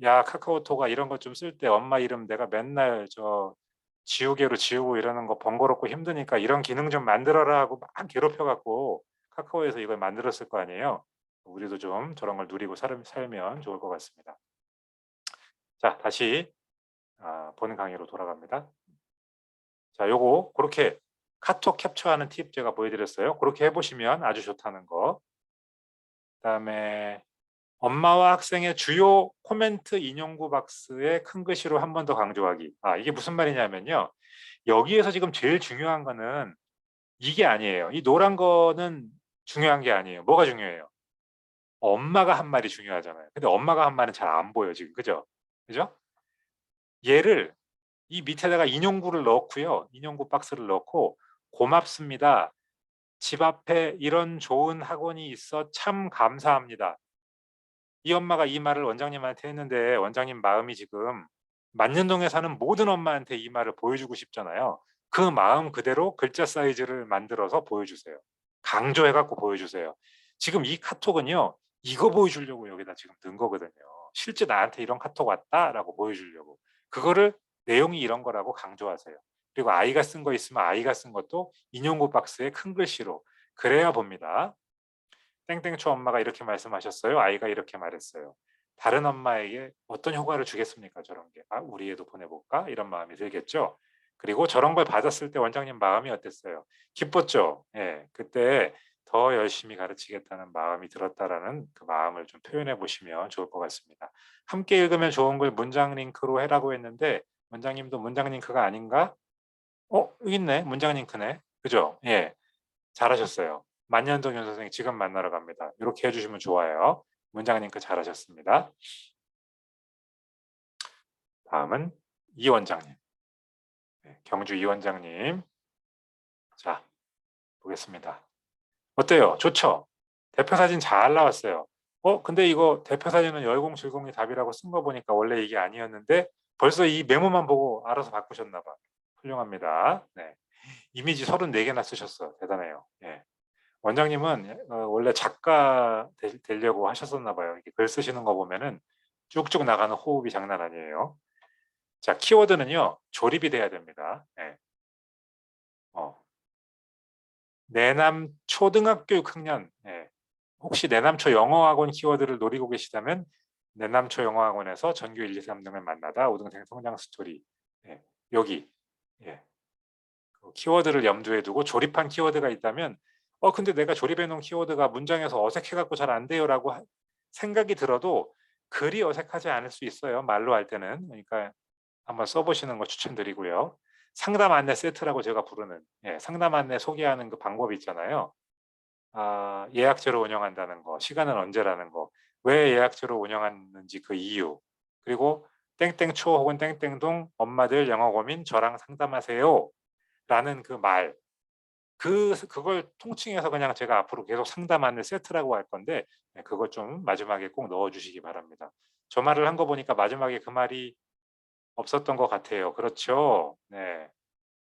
Speaker 1: 야, 카카오톡아 이런 거 좀 쓸 때 엄마 이름 내가 맨날 저 지우개로 지우고 이러는 거 번거롭고 힘드니까 이런 기능 좀 만들어라 하고 막 괴롭혀 갖고 카카오에서 이걸 만들었을 거 아니에요. 우리도 좀 저런 걸 누리고 살면 좋을 것 같습니다. 자, 다시 본 강의로 돌아갑니다. 자, 요거 그렇게 카톡 캡처하는 팁 제가 보여드렸어요. 그렇게 해보시면 아주 좋다는 거. 그다음에 엄마와 학생의 주요 코멘트 인용구 박스에 큰 글씨로 한 번 더 강조하기. 이게 무슨 말이냐면요. 여기에서 지금 제일 중요한 거는 이게 아니에요. 이 노란 거는 중요한 게 아니에요. 뭐가 중요해요? 엄마가 한 말이 중요하잖아요. 근데 엄마가 한 말은 잘 안 보여 지금. 그죠? 그죠? 얘를 이 밑에다가 인용구를 넣고요. 인용구 박스를 넣고 고맙습니다. 집 앞에 이런 좋은 학원이 있어 참 감사합니다. 이 엄마가 이 말을 원장님한테 했는데 원장님 마음이 지금 만년동에 사는 모든 엄마한테 이 말을 보여주고 싶잖아요. 그 마음 그대로 글자 사이즈를 만들어서 보여주세요. 강조해갖고 보여주세요. 지금 이 카톡은요. 이거 보여주려고 여기다 지금 넣은 거거든요. 실제 나한테 이런 카톡 왔다라고 보여주려고. 그거를 내용이 이런 거라고 강조하세요. 그리고 아이가 쓴 거 있으면 아이가 쓴 것도 인용구 박스에 큰 글씨로. 그래야 봅니다. 땡땡초 엄마가 이렇게 말씀하셨어요. 아이가 이렇게 말했어요. 다른 엄마에게 어떤 효과를 주겠습니까? 저런 게. 우리 애도 보내볼까? 이런 마음이 들겠죠. 그리고 저런 걸 받았을 때 원장님 마음이 어땠어요? 기뻤죠. 예, 그때 더 열심히 가르치겠다는 마음이 들었다라는 그 마음을 좀 표현해 보시면 좋을 것 같습니다. 함께 읽으면 좋은 글 문장 링크로 해라고 했는데 원장님도 문장 링크가 아닌가? 여기 있네. 문장 링크네. 그죠? 예. 잘하셨어요. 만년동 윤 선생님 지금 만나러 갑니다. 이렇게 해주시면 좋아요. 문장 링크 잘하셨습니다. 다음은 이 원장님. 네, 경주 이 원장님. 자, 보겠습니다. 어때요? 좋죠? 대표 사진 잘 나왔어요. 근데 이거 대표 사진은 열공실공이 답이라고 쓴 거 보니까 원래 이게 아니었는데 벌써 이 메모만 보고 알아서 바꾸셨나 봐. 훌륭합니다. 네. 이미지 34개나 쓰셨어. 대단해요. 예. 원장님은 원래 작가 되려고 하셨었나 봐요. 이렇게 글 쓰시는 거 보면은 쭉쭉 나가는 호흡이 장난 아니에요. 자, 키워드는요. 조립이 돼야 됩니다. 예. 내남 초등학교 6학년. 예. 혹시 내남초 영어학원 키워드를 노리고 계시다면 내남초 영어학원에서 전교 1, 2, 3등을 만나다 우등생 성장 스토리. 예. 여기. 예. 키워드를 염두에 두고 조립한 키워드가 있다면 근데 내가 조립해 놓은 키워드가 문장에서 어색해 갖고 잘 안 돼요라고 생각이 들어도 글이 어색하지 않을 수 있어요. 말로 할 때는. 그러니까 한번 써보시는 거 추천드리고요. 상담 안내 세트라고 제가 부르는 상담 안내 소개하는 그 방법이 있잖아요. 예약제로 운영한다는 거, 시간은 언제라는 거, 왜 예약제로 운영하는지 그 이유, 그리고 땡땡초 혹은 땡땡동 엄마들 영어 고민 저랑 상담하세요 라는 그 말, 그걸 통칭해서 그냥 제가 앞으로 계속 상담 안내 세트라고 할 건데 그거 좀 마지막에 꼭 넣어주시기 바랍니다. 저 말을 한 거 보니까 마지막에 그 말이 없었던 것 같아요. 그렇죠? 네.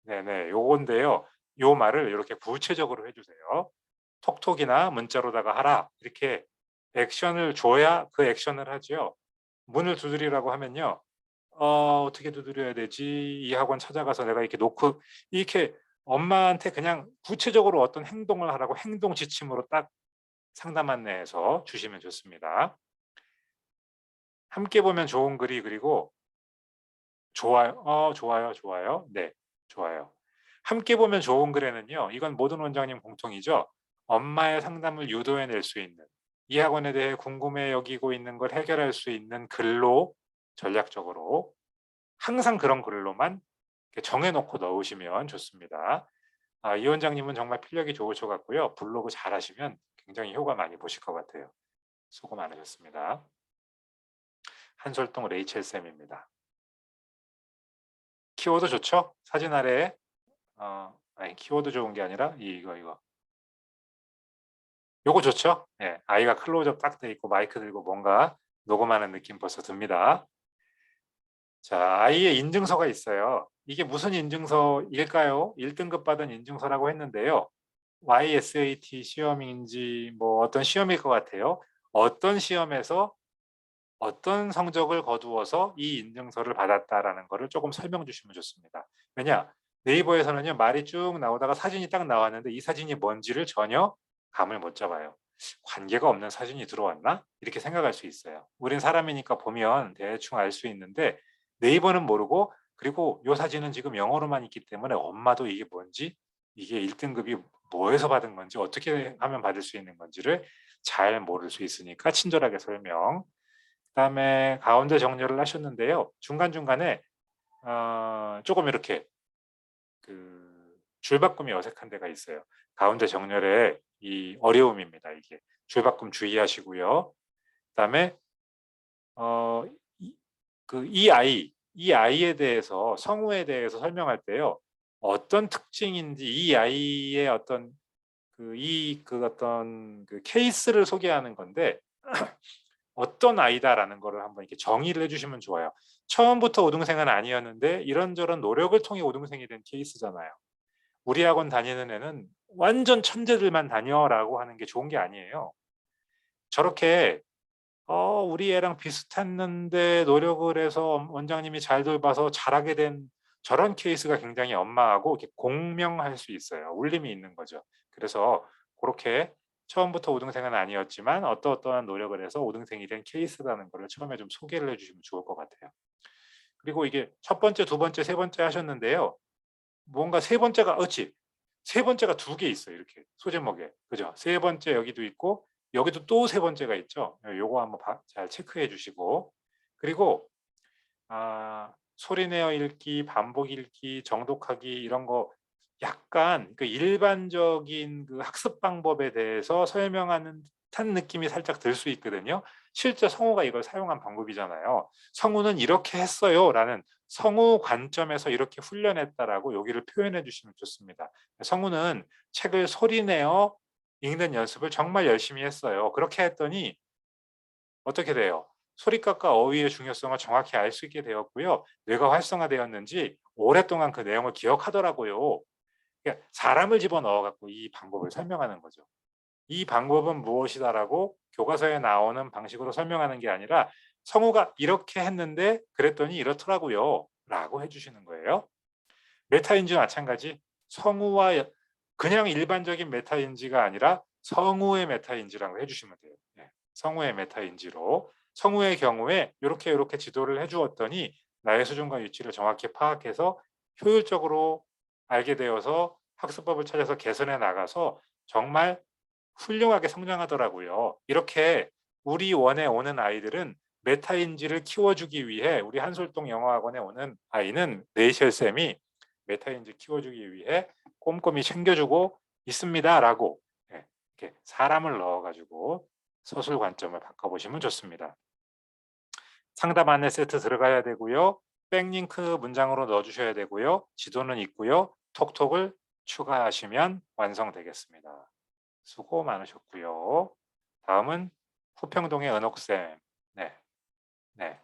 Speaker 1: 네네. 요건데요. 요 말을 이렇게 구체적으로 해주세요. 톡톡이나 문자로다가 하라. 이렇게 액션을 줘야 그 액션을 하죠. 문을 두드리라고 하면요. 어떻게 두드려야 되지? 이 학원 찾아가서 내가 이렇게 놓고 이렇게 엄마한테 그냥 구체적으로 어떤 행동을 하라고 행동 지침으로 딱 상담 안내해서 주시면 좋습니다. 함께 보면 좋은 글이 그리고 좋아요. 좋아요. 좋아요. 네. 좋아요. 함께 보면 좋은 글에는요. 이건 모든 원장님 공통이죠. 엄마의 상담을 유도해낼 수 있는 이 학원에 대해 궁금해 여기고 있는 걸 해결할 수 있는 글로 전략적으로 항상 그런 글로만 정해놓고 넣으시면 좋습니다. 이 원장님은 정말 필력이 좋으셔 같고요. 블로그 잘 하시면 굉장히 효과 많이 보실 것 같아요. 수고 많으셨습니다. 한솔동 레이첼쌤입니다. 키워드 좋죠? 사진 아래에 아니 키워드 좋은 게 아니라 이거 요거 좋죠? 예, 아이가 클로즈업 딱 돼 있고 마이크 들고 뭔가 녹음하는 느낌 벌써 듭니다. 자, 아이의 인증서가 있어요. 이게 무슨 인증서일까요? 1등급 받은 인증서라고 했는데요. YSAT 시험인지 뭐 어떤 시험일 것 같아요. 어떤 시험에서 어떤 성적을 거두어서 이 인증서를 받았다라는 것을 조금 설명 주시면 좋습니다. 왜냐? 네이버에서는요, 말이 쭉 나오다가 사진이 딱 나왔는데 이 사진이 뭔지를 전혀 감을 못 잡아요. 관계가 없는 사진이 들어왔나? 이렇게 생각할 수 있어요. 우린 사람이니까 보면 대충 알 수 있는데 네이버는 모르고 그리고 이 사진은 지금 영어로만 있기 때문에 엄마도 이게 뭔지 이게 1등급이 뭐에서 받은 건지 어떻게 하면 받을 수 있는 건지를 잘 모를 수 있으니까 친절하게 설명. 그다음에 가운데 정렬을 하셨는데요. 중간중간에 조금 이렇게 그 줄바꿈이 어색한 데가 있어요. 가운데 정렬에 이 어려움입니다. 이게 줄바꿈 주의하시고요. 그다음에 이 아이에 대해서 성우에 대해서 설명할 때요. 어떤 특징인지 이 아이의 어떤 어떤 케이스를 소개하는 건데 어떤 아이다라는 거를 한번 이렇게 정의를 해주시면 좋아요. 처음부터 우등생은 아니었는데 이런저런 노력을 통해 우등생이 된 케이스잖아요. 우리 학원 다니는 애는 완전 천재들만 다녀라고 하는 게 좋은 게 아니에요. 저렇게 우리 애랑 비슷했는데 노력을 해서 원장님이 잘 돌봐서 잘하게 된 저런 케이스가 굉장히 엄마하고 이렇게 공명할 수 있어요. 울림이 있는 거죠. 그래서 그렇게 처음부터 우등생은 아니었지만 어떠어떠한 노력을 해서 우등생이 된 케이스라는 거를 처음에 좀 소개를 해주시면 좋을 것 같아요. 그리고 이게 첫 번째, 두 번째, 세 번째 하셨는데요. 뭔가 세 번째가 세 번째가 두 개 있어요. 이렇게 소제목에. 그죠? 세 번째 여기도 있고 여기도 또 세 번째가 있죠. 요거 한번 잘 체크해 주시고 그리고 소리내어 읽기, 반복 읽기, 정독하기 이런 거 약간 그 일반적인 그 학습 방법에 대해서 설명하는 듯한 느낌이 살짝 들 수 있거든요. 실제 성우가 이걸 사용한 방법이잖아요. 성우는 이렇게 했어요라는 성우 관점에서 이렇게 훈련했다라고 여기를 표현해 주시면 좋습니다. 성우는 책을 소리내어 읽는 연습을 정말 열심히 했어요. 그렇게 했더니 어떻게 돼요? 소리값과 어휘의 중요성을 정확히 알 수 있게 되었고요. 뇌가 활성화되었는지 오랫동안 그 내용을 기억하더라고요. 그러니까 사람을 집어넣어 갖고 이 방법을 설명하는 거죠. 이 방법은 무엇이다라고 교과서에 나오는 방식으로 설명하는 게 아니라 성우가 이렇게 했는데 그랬더니 이렇더라고요. 라고 해주시는 거예요. 메타인지 마찬가지. 성우와 그냥 일반적인 메타인지가 아니라 성우의 메타인지라고 해주시면 돼요. 네. 성우의 메타인지로. 성우의 경우에 이렇게 지도를 해주었더니 나의 수준과 위치를 정확히 파악해서 효율적으로 알게 되어서 학습법을 찾아서 개선해 나가서 정말 훌륭하게 성장하더라고요. 이렇게 우리 원에 오는 아이들은 메타인지를 키워주기 위해 우리 한솔동 영어학원에 오는 아이는 네이셜 쌤이 메타인지 키워주기 위해 꼼꼼히 챙겨주고 있습니다라고 이렇게 사람을 넣어가지고 서술 관점을 바꿔보시면 좋습니다. 상담 안내 세트 들어가야 되고요. 백링크 문장으로 넣어주셔야 되고요. 지도는 있고요. 톡톡을 추가하시면 완성되겠습니다. 수고 많으셨고요. 다음은 후평동의 은옥쌤. 네, 네.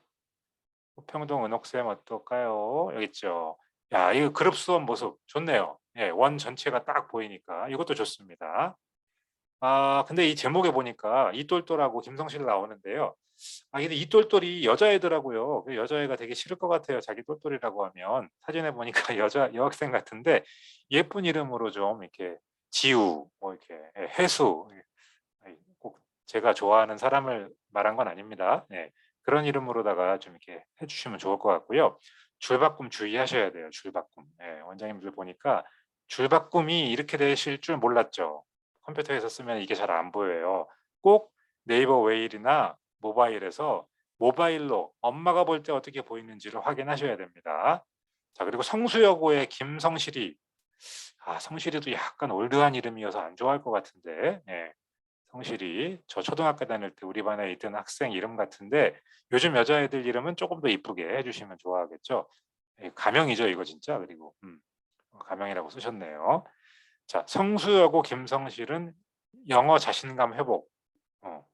Speaker 1: 후평동 은옥쌤 어떨까요? 여기 있죠. 야, 이거 그룹 수업 모습 좋네요. 예, 원 전체가 딱 보이니까 이것도 좋습니다. 아, 근데 이 제목에 보니까 이똘똘하고 김성실 나오는데요. 아, 근데 이똘똘이 여자애더라고요. 그 여자애가 되게 싫을 것 같아요. 자기 똘똘이라고 하면. 사진에 보니까 여학생 같은데 예쁜 이름으로 좀 이렇게 지우, 뭐 이렇게 해수, 꼭 제가 좋아하는 사람을 말한 건 아닙니다. 네, 그런 이름으로다가 좀 이렇게 해주시면 좋을 것 같고요. 줄바꿈 주의하셔야 돼요. 줄바꿈. 네, 원장님들 보니까 줄바꿈이 이렇게 되실 줄 몰랐죠. 컴퓨터에서 쓰면 이게 잘 안 보여요. 꼭 네이버 웨일이나 모바일에서 모바일로 엄마가 볼 때 어떻게 보이는지를 확인하셔야 됩니다. 자, 그리고 성수여고의 김성실이, 아, 성실이도 약간 올드한 이름이어서 안 좋아할 것 같은데, 예, 성실이 저 초등학교 다닐 때 우리 반에 있던 학생 이름 같은데 요즘 여자애들 이름은 조금 더 이쁘게 해주시면 좋아하겠죠. 예, 가명이죠 이거 진짜. 그리고 가명이라고 쓰셨네요. 자, 성수여고 김성실은 영어 자신감 회복. 어,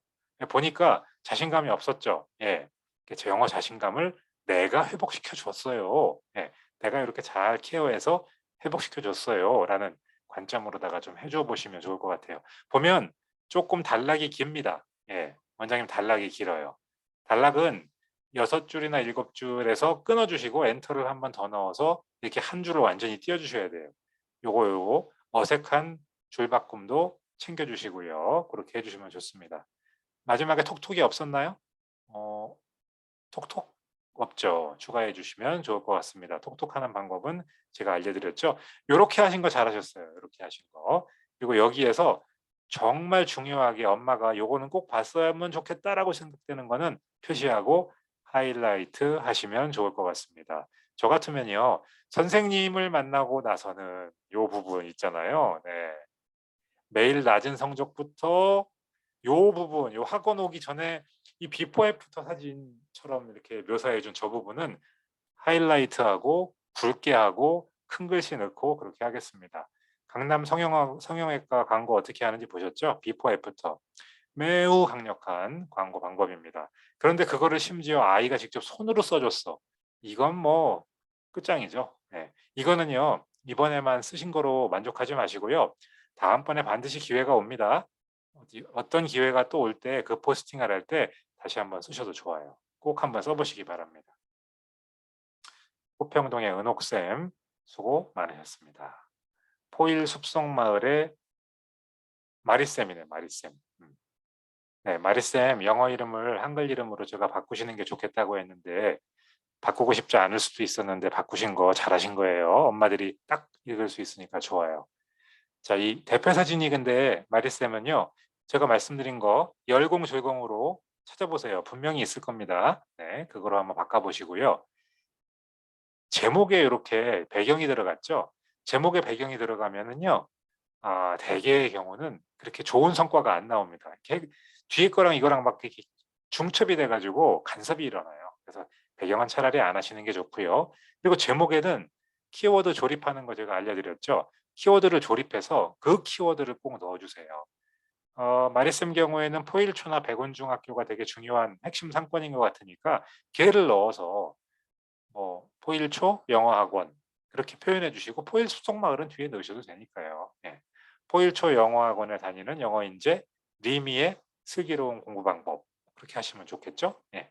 Speaker 1: 보니까 자신감이 없었죠. 예, 제 영어 자신감을 내가 회복시켜 줬어요. 예, 내가 이렇게 잘 케어해서 회복시켜 줬어요. 라는 관점으로다가 좀 해줘 보시면 좋을 것 같아요. 보면 조금 단락이 깁니다. 예, 원장님 단락이 길어요. 단락은 6줄이나 7줄에서 끊어주시고 엔터를 한 번 더 넣어서 이렇게 한 줄을 완전히 띄워주셔야 돼요. 요거 어색한 줄바꿈도 챙겨주시고요. 그렇게 해주시면 좋습니다. 마지막에 톡톡이 없었나요? 어, 톡톡 없죠. 추가해 주시면 좋을 것 같습니다. 톡톡하는 방법은 제가 알려드렸죠. 이렇게 하신 거 잘하셨어요. 이렇게 하신 거. 그리고 여기에서 정말 중요하게 엄마가 요거는 꼭 봤어야만 좋겠다라고 생각되는 거는 표시하고 하이라이트 하시면 좋을 것 같습니다. 저 같으면요. 선생님을 만나고 나서는 요 부분 있잖아요. 네. 매일 낮은 성적부터 요 부분, 요 학원 오기 전에 이 비포 애프터 사진처럼 이렇게 묘사해 준 저 부분은 하이라이트하고 굵게 하고 큰 글씨 넣고 그렇게 하겠습니다. 강남 성형외과 광고 어떻게 하는지 보셨죠? 비포 애프터. 매우 강력한 광고 방법입니다. 그런데 그거를 심지어 아이가 직접 손으로 써줬어. 이건 뭐 끝장이죠. 네. 이거는요, 이번에만 쓰신 거로 만족하지 마시고요. 다음번에 반드시 기회가 옵니다. 어떤 기회가 또 올 때 그 포스팅을 할 때 다시 한번 쓰셔도 좋아요. 꼭 한번 써보시기 바랍니다. 호평동의 은옥쌤 수고 많으셨습니다. 포일 숲속마을의 마리쌤이네, 마리쌤. 네, 마리쌤 영어 이름을 한글 이름으로 제가 바꾸시는 게 좋겠다고 했는데 바꾸고 싶지 않을 수도 있었는데 바꾸신 거 잘하신 거예요. 엄마들이 딱 읽을 수 있으니까 좋아요. 자, 이 대표 사진이 근데 마리쌤은요. 제가 말씀드린 거 열공졸공으로 찾아보세요. 분명히 있을 겁니다. 네, 그거로 한번 바꿔보시고요. 제목에 이렇게 배경이 들어갔죠. 제목에 배경이 들어가면은요, 대개의 경우는 그렇게 좋은 성과가 안 나옵니다. 뒤에 거랑 이거랑 막 이렇게 중첩이 돼가지고 간섭이 일어나요. 그래서 배경은 차라리 안 하시는 게 좋고요. 그리고 제목에는 키워드 조립하는 거 제가 알려드렸죠. 키워드를 조립해서 그 키워드를 꼭 넣어주세요. 마리쌤 경우에는 포일초나 백운중학교가 되게 중요한 핵심 상권인 것 같으니까 걔를 넣어서 뭐 포일초 영어학원 그렇게 표현해 주시고 포일 수속마을은 뒤에 넣으셔도 되니까요. 예. 포일초 영어학원에 다니는 영어인재 리미의 슬기로운 공부 방법 그렇게 하시면 좋겠죠. 예.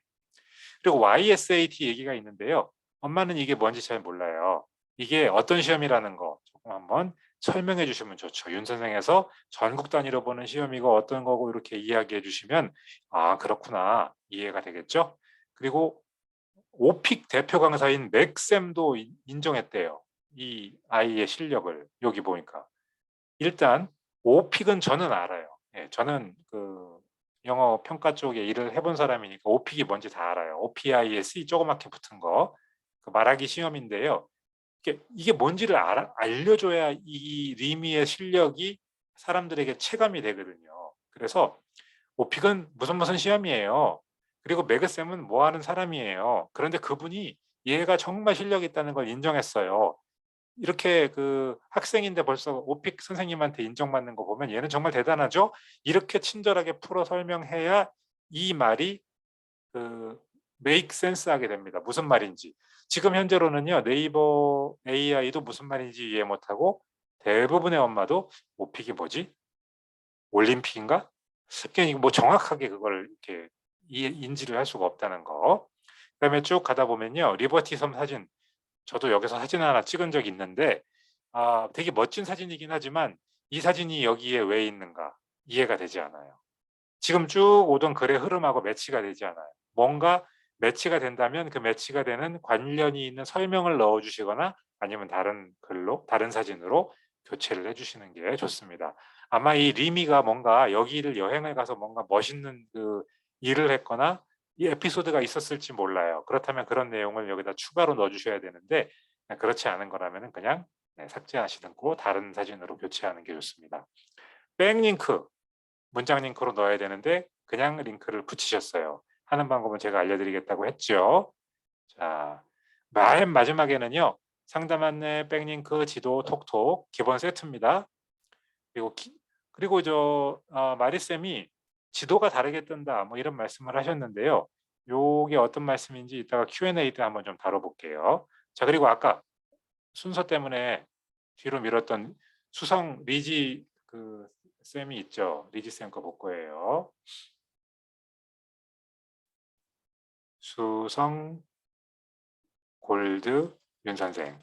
Speaker 1: 그리고 YSAT 얘기가 있는데요. 엄마는 이게 뭔지 잘 몰라요. 이게 어떤 시험이라는 거 조금 한번 설명해 주시면 좋죠. 윤 선생에서 전국 단위로 보는 시험이고 어떤 거고 이렇게 이야기해 주시면 그렇구나 이해가 되겠죠. 그리고 오픽 대표 강사인 맥쌤도 인정했대요. 이 아이의 실력을 여기 보니까. 일단 오픽은 저는 알아요. 예, 저는 그 영어 평가 쪽에 일을 해본 사람이니까 오픽이 뭔지 다 알아요. OPI에 C 조그맣게 붙은 거. 그 말하기 시험인데요. 이게 뭔지를 알려줘야 이 리미의 실력이 사람들에게 체감이 되거든요. 그래서 오픽은 무슨 시험이에요. 그리고 매그쌤은 뭐 하는 사람이에요. 그런데 그분이 얘가 정말 실력이 있다는 걸 인정했어요. 이렇게 그 학생인데 벌써 오픽 선생님한테 인정받는 거 보면 얘는 정말 대단하죠? 이렇게 친절하게 풀어 설명해야 이 말이 그 make sense 하게 됩니다. 무슨 말인지. 지금 현재로는요, 네이버 AI도 무슨 말인지 이해 못하고 대부분의 엄마도 오픽이 뭐지? 올림픽인가? 그러니까 뭐 정확하게 그걸 이렇게 인지를 할 수가 없다는 거. 그다음에 쭉 가다 보면요, 리버티 섬 사진. 저도 여기서 사진 하나 찍은 적이 있는데 되게 멋진 사진이긴 하지만 이 사진이 여기에 왜 있는가 이해가 되지 않아요. 지금 쭉 오던 글의 흐름하고 매치가 되지 않아요. 뭔가 매치가 된다면 그 매치가 되는 관련이 있는 설명을 넣어주시거나 아니면 다른 글로, 다른 사진으로 교체를 해주시는 게 좋습니다. 아마 이 리미가 뭔가 여기를 여행을 가서 뭔가 멋있는 그 일을 했거나 이 에피소드가 있었을지 몰라요. 그렇다면 그런 내용을 여기다 추가로 넣어주셔야 되는데 그렇지 않은 거라면 그냥 삭제하시고 다른 사진으로 교체하는 게 좋습니다. 백링크 문장 링크로 넣어야 되는데 그냥 링크를 붙이셨어요. 하는 방법은 제가 알려드리겠다고 했죠. 자, 맨 마지막에는요. 상담 안내, 백링크, 지도, 톡톡 기본 세트입니다. 그리고 마리쌤이 지도가 다르게 뜬다 뭐 이런 말씀을 하셨는데요. 요게 어떤 말씀인지 이따가 Q&A 때 한번 좀 다뤄볼게요. 자, 그리고 아까 순서 때문에 뒤로 미뤘던 수성 리지 그 쌤이 있죠. 리지 쌤 거 볼 거예요. 수성 골드 윤 선생.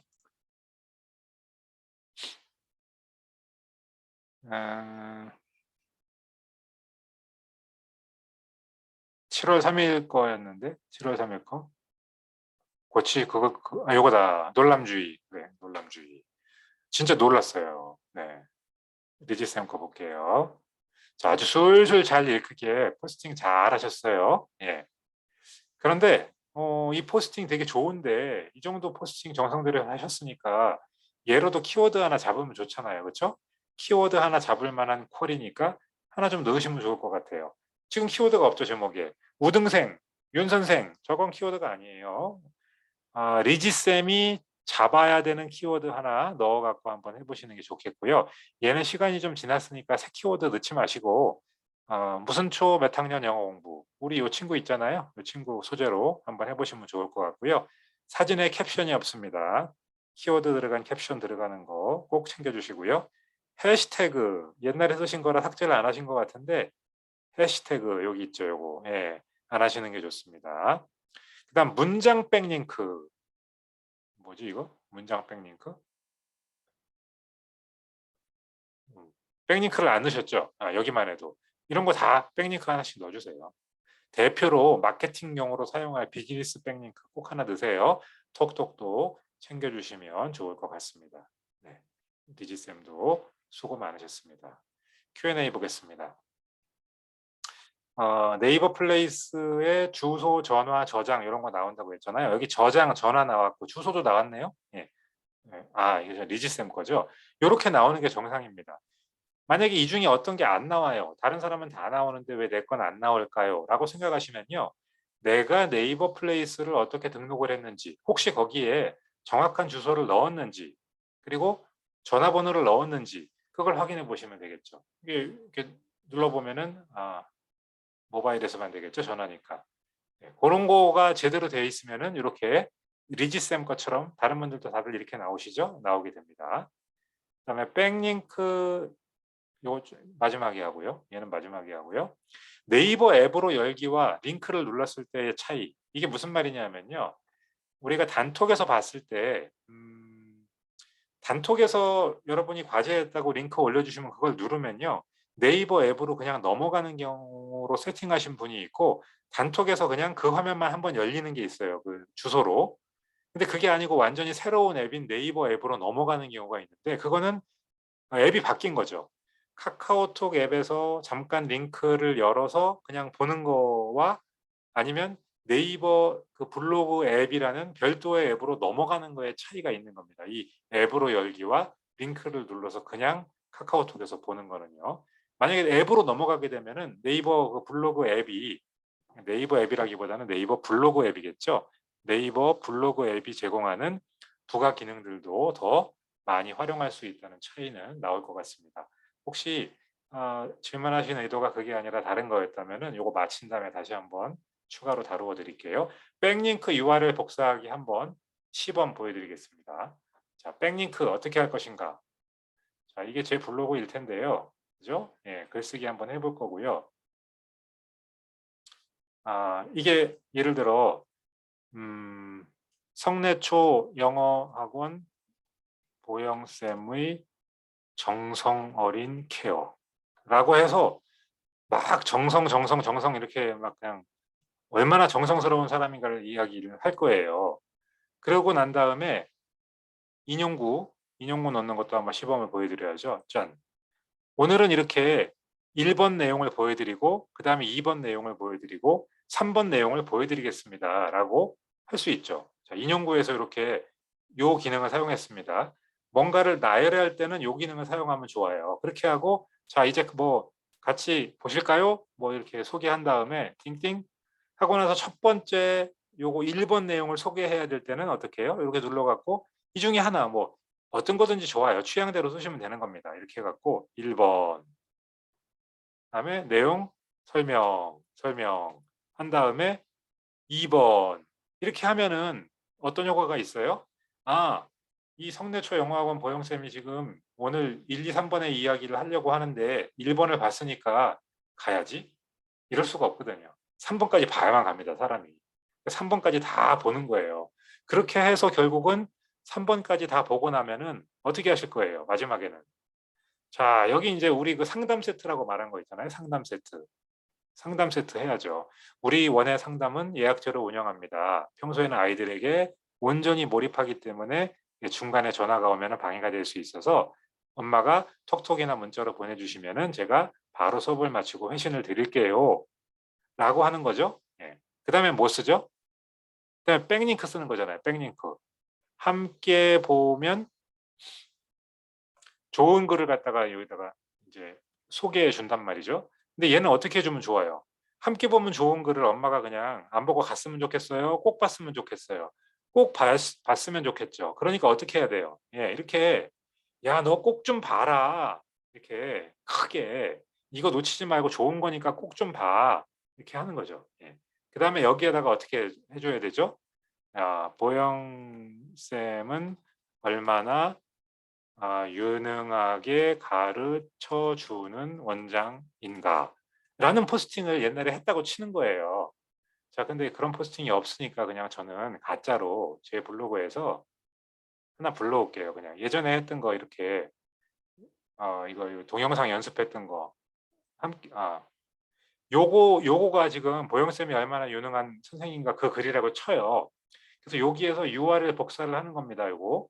Speaker 1: 7월 3일 거였는데 7월 3일 거. 고치 요거다. 놀람주의. 네, 놀람주의. 진짜 놀랐어요. 네. 리지 쌤 거 볼게요. 자, 아주 술술 잘 읽게 포스팅 잘 하셨어요. 예. 그런데 이 포스팅 되게 좋은데 이 정도 포스팅 정성 들여 하셨으니까 얘로도 키워드 하나 잡으면 좋잖아요. 그렇죠? 키워드 하나 잡을 만한 콜이니까 하나 좀 넣으시면 좋을 것 같아요. 지금 키워드가 없죠, 제목에. 우등생, 윤 선생, 저건 키워드가 아니에요. 리지쌤이 잡아야 되는 키워드 하나 넣어갖고 한번 해보시는 게 좋겠고요. 얘는 시간이 좀 지났으니까 새 키워드 넣지 마시고 무슨 초 몇 학년 영어 공부 우리 이 친구 있잖아요. 이 친구 소재로 한번 해보시면 좋을 것 같고요. 사진에 캡션이 없습니다. 키워드 들어간 캡션 들어가는 거 꼭 챙겨주시고요. 해시태그 옛날에 쓰신 거라 삭제를 안 하신 것 같은데 해시태그 여기 있죠. 요거 안 하시는 게 좋습니다. 그 다음 문장 백링크 뭐지 이거? 문장 백링크? 백링크를 안 넣으셨죠? 여기만 해도 이런 거 다 백링크 하나씩 넣어주세요. 대표로 마케팅용으로 사용할 비즈니스 백링크 꼭 하나 넣으세요. 톡톡도 챙겨주시면 좋을 것 같습니다. 네, 디지쌤도 수고 많으셨습니다. Q&A 보겠습니다. 네이버 플레이스에 주소, 전화, 저장 이런 거 나온다고 했잖아요. 여기 저장, 전화 나왔고 주소도 나왔네요. 예. 이게 리지쌤 거죠. 요렇게 나오는 게 정상입니다. 만약에 이 중에 어떤 게 안 나와요. 다른 사람은 다 나오는데 왜 내 건 안 나올까요? 라고 생각하시면요. 내가 네이버 플레이스를 어떻게 등록을 했는지, 혹시 거기에 정확한 주소를 넣었는지, 그리고 전화번호를 넣었는지, 그걸 확인해 보시면 되겠죠. 이게 이렇게 눌러보면은, 모바일에서만 되겠죠. 전화니까. 그런 거가 제대로 되어 있으면은 이렇게 리지쌤 것처럼 다른 분들도 다들 이렇게 나오시죠? 나오게 됩니다. 그다음에 백링크 요 마지막에 하고요. 얘는 마지막에 하고요. 네이버 앱으로 열기와 링크를 눌렀을 때의 차이. 이게 무슨 말이냐면요. 우리가 단톡에서 봤을 때 단톡에서 여러분이 과제했다고 링크 올려주시면 그걸 누르면요. 네이버 앱으로 그냥 넘어가는 경우로 세팅하신 분이 있고 단톡에서 그냥 그 화면만 한번 열리는 게 있어요. 그 주소로. 근데 그게 아니고 완전히 새로운 앱인 네이버 앱으로 넘어가는 경우가 있는데 그거는 앱이 바뀐 거죠. 카카오톡 앱에서 잠깐 링크를 열어서 그냥 보는 거와 아니면 네이버 그 블로그 앱이라는 별도의 앱으로 넘어가는 거에 차이가 있는 겁니다. 이 앱으로 열기와 링크를 눌러서 그냥 카카오톡에서 보는 거는요. 만약에 앱으로 넘어가게 되면은 네이버 그 블로그 앱이 네이버 앱이라기보다는 네이버 블로그 앱이겠죠. 네이버 블로그 앱이 제공하는 부가 기능들도 더 많이 활용할 수 있다는 차이는 나올 것 같습니다. 혹시 질문하신 의도가 그게 아니라 다른 거였다면은 요거 마친 다음에 다시 한번 추가로 다루어 드릴게요. 백링크 URL 복사하기 한번 시범 보여드리겠습니다. 자, 백링크 어떻게 할 것인가? 자, 이게 제 블로그일 텐데요. 그죠? 예, 글쓰기 한번 해볼 거고요. 이게 예를 들어 성내초 영어학원 보영쌤의 정성 어린 케어라고 해서 막 정성 이렇게 막 그냥 얼마나 정성스러운 사람인가를 이야기를 할 거예요. 그러고 난 다음에 인용구 넣는 것도 한번 시범을 보여드려야죠. 짠. 오늘은 이렇게 1번 내용을 보여드리고 그 다음에 2번 내용을 보여드리고 3번 내용을 보여드리겠습니다. 라고 할 수 있죠. 자, 인용구에서 이렇게 요 기능을 사용했습니다. 뭔가를 나열할 때는 요 기능을 사용하면 좋아요. 그렇게 하고 자 이제 뭐 같이 보실까요? 뭐 이렇게 소개한 다음에 띵띵 하고 나서 첫 번째 요거 1번 내용을 소개해야 될 때는 어떻게 해요? 이렇게 눌러갖고 이 중에 하나 뭐 어떤 거든지 좋아요. 취향대로 쓰시면 되는 겁니다. 이렇게 해갖고 1번 다음에 내용 설명 한 다음에 2번 이렇게 하면은 어떤 효과가 있어요? 이 성내초 영어학원 보영쌤이 지금 오늘 1, 2, 3번의 이야기를 하려고 하는데 1번을 봤으니까 가야지? 이럴 수가 없거든요. 3번까지 봐야만 갑니다, 사람이. 3번까지 다 보는 거예요. 그렇게 해서 결국은 3번까지 다 보고 나면은 어떻게 하실 거예요, 마지막에는? 자, 여기 이제 우리 그 상담 세트라고 말한 거 있잖아요. 상담 세트. 상담 세트 해야죠. 우리 원의 상담은 예약제로 운영합니다. 평소에는 아이들에게 온전히 몰입하기 때문에 중간에 전화가 오면 방해가 될 수 있어서 엄마가 톡톡이나 문자로 보내주시면은 제가 바로 수업을 마치고 회신을 드릴게요. 라고 하는 거죠. 예. 그 다음에 뭐 쓰죠? 그 다음에 백링크 쓰는 거잖아요. 백링크. 함께 보면 좋은 글을 갖다가 여기다가 이제 소개해 준단 말이죠. 근데 얘는 어떻게 해주면 좋아요? 함께 보면 좋은 글을 엄마가 그냥 안 보고 갔으면 좋겠어요? 꼭 봤으면 좋겠어요? 꼭 봤으면 좋겠죠. 그러니까 어떻게 해야 돼요? 예, 이렇게 야, 너 꼭 좀 봐라. 이렇게 크게 이거 놓치지 말고 좋은 거니까 꼭 좀 봐. 이렇게 하는 거죠. 예. 그 다음에 여기에다가 어떻게 해줘야 되죠? 보영 쌤은 얼마나 유능하게 가르쳐 주는 원장인가 라는 포스팅을 옛날에 했다고 치는 거예요. 자, 근데 그런 포스팅이 없으니까 그냥 저는 가짜로 제 블로그에서 하나 불러올게요. 그냥 예전에 했던 거 이렇게 이거 동영상 연습했던 거 함께 요거가 지금 보영쌤이 얼마나 유능한 선생님인가 그 글이라고 쳐요. 그래서 여기에서 URL 복사를 하는 겁니다. 요거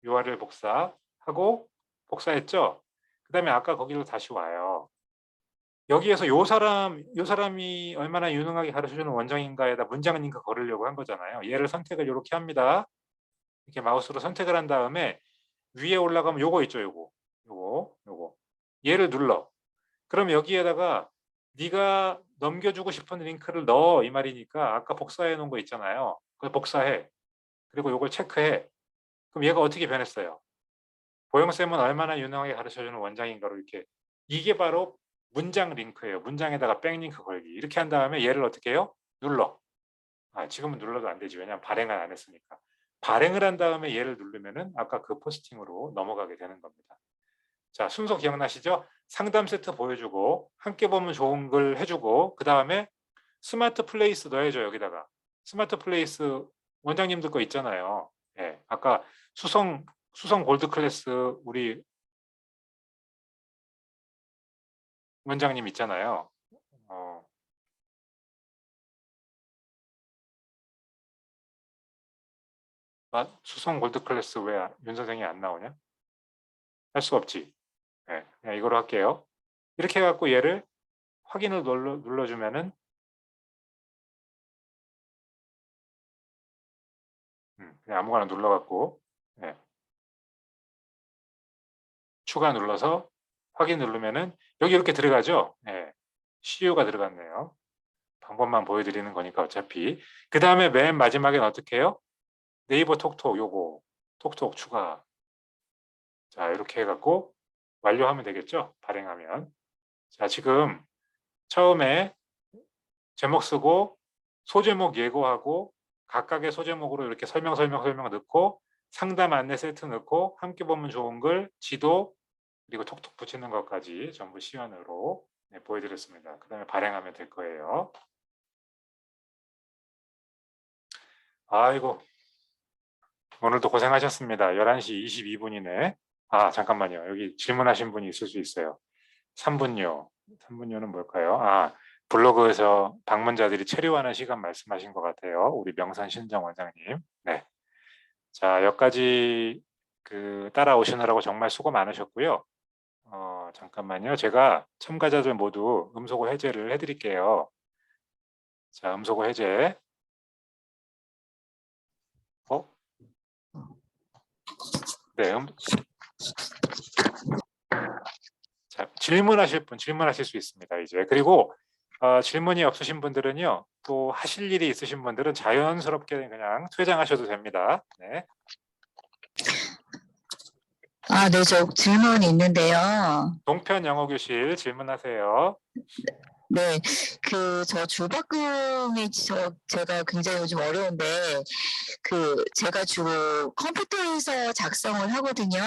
Speaker 1: URL 복사하고 복사했죠. 그 다음에 아까 거기로 다시 와요. 여기에서 요 사람이 얼마나 유능하게 가르쳐주는 원장인가에다 문장 링크 걸으려고 한 거잖아요. 얘를 선택을 이렇게 합니다. 이렇게 마우스로 선택을 한 다음에 위에 올라가면 요거 있죠, 요거. 얘를 눌러. 그럼 여기에다가 네가 넘겨주고 싶은 링크를 넣어 이 말이니까 아까 복사해 놓은 거 있잖아요. 그걸 복사해. 그리고 요걸 체크해. 그럼 얘가 어떻게 변했어요? 보영쌤은 얼마나 유능하게 가르쳐주는 원장인가로 이렇게 이게 바로 문장 링크예요. 문장에다가 백링크 걸기. 이렇게 한 다음에 얘를 어떻게 해요? 눌러. 지금은 눌러도 안 되지. 왜냐하면 발행을 안 했으니까. 발행을 한 다음에 얘를 누르면은 아까 그 포스팅으로 넘어가게 되는 겁니다. 자, 순서 기억나시죠? 상담 세트 보여주고 함께 보면 좋은 글 해주고 그 다음에 스마트 플레이스 넣어야죠. 여기다가 스마트 플레이스 원장님들 거 있잖아요. 예, 아까 수성 골드 클래스 우리 원장님 있잖아요. 수성 골드 클래스 왜 윤 선생이 안 나오냐? 할 수가 없지. 예, 그냥 이거로 할게요. 이렇게 해갖고 얘를 확인을 눌러주면은 그냥 아무거나 눌러갖고 예, 추가 눌러서 확인 누르면은 여기 이렇게 들어가죠. 예, CU가 들어갔네요. 방법만 보여드리는 거니까 어차피. 그 다음에 맨 마지막엔 어떻게 해요? 네이버 톡톡 요거 톡톡 추가. 자, 이렇게 해갖고 완료하면 되겠죠. 발행하면. 자, 지금 처음에 제목 쓰고 소제목 예고하고 각각의 소제목으로 이렇게 설명 넣고 상담 안내 세트 넣고 함께 보면 좋은 글, 지도 그리고 톡톡 붙이는 것까지 전부 시연으로 보여드렸습니다. 그 다음에 발행하면 될 거예요. 아이고 오늘도 고생하셨습니다. 11시 22분이네. 잠깐만요. 여기 질문하신 분이 있을 수 있어요. 3분요. 3분요는 뭘까요? 블로그에서 방문자들이 체류하는 시간 말씀하신 것 같아요. 우리 명산 신정 원장님. 네. 자, 여기까지 따라오시느라고 정말 수고 많으셨고요. 잠깐만요. 제가 참가자들 모두 음소거 해제를 해드릴게요. 자, 음소거 해제. 네. 자, 질문하실 분 질문하실 수 있습니다. 이제 그리고 질문이 없으신 분들은요. 또 하실 일이 있으신 분들은 자연스럽게 그냥 퇴장하셔도 됩니다. 네.
Speaker 2: 네, 저 질문이 있는데요.
Speaker 1: 동편 영어 교실 질문하세요.
Speaker 2: 네, 저 주박금이 제가 굉장히 요즘 어려운데, 제가 주로 컴퓨터에서 작성을 하거든요.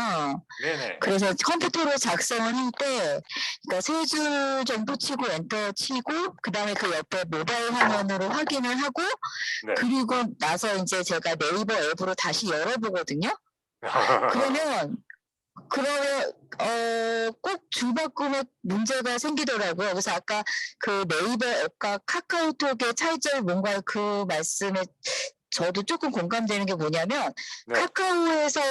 Speaker 1: 네네.
Speaker 2: 그래서 컴퓨터로 작성을 할 때, 그러니까 세 줄 정도 치고 엔터 치고, 그 다음에 그 옆에 모바일 화면으로 확인을 하고,
Speaker 1: 네.
Speaker 2: 그리고 나서 이제 제가 네이버 앱으로 다시 열어보거든요. 그러면 꼭 주바꿈에 문제가 생기더라고요. 그래서 아까 그 네이버 앱과 카카오톡의 차이점이 뭔가 그 말씀에 저도 조금 공감되는 게 뭐냐면
Speaker 1: 네.
Speaker 2: 카카오에서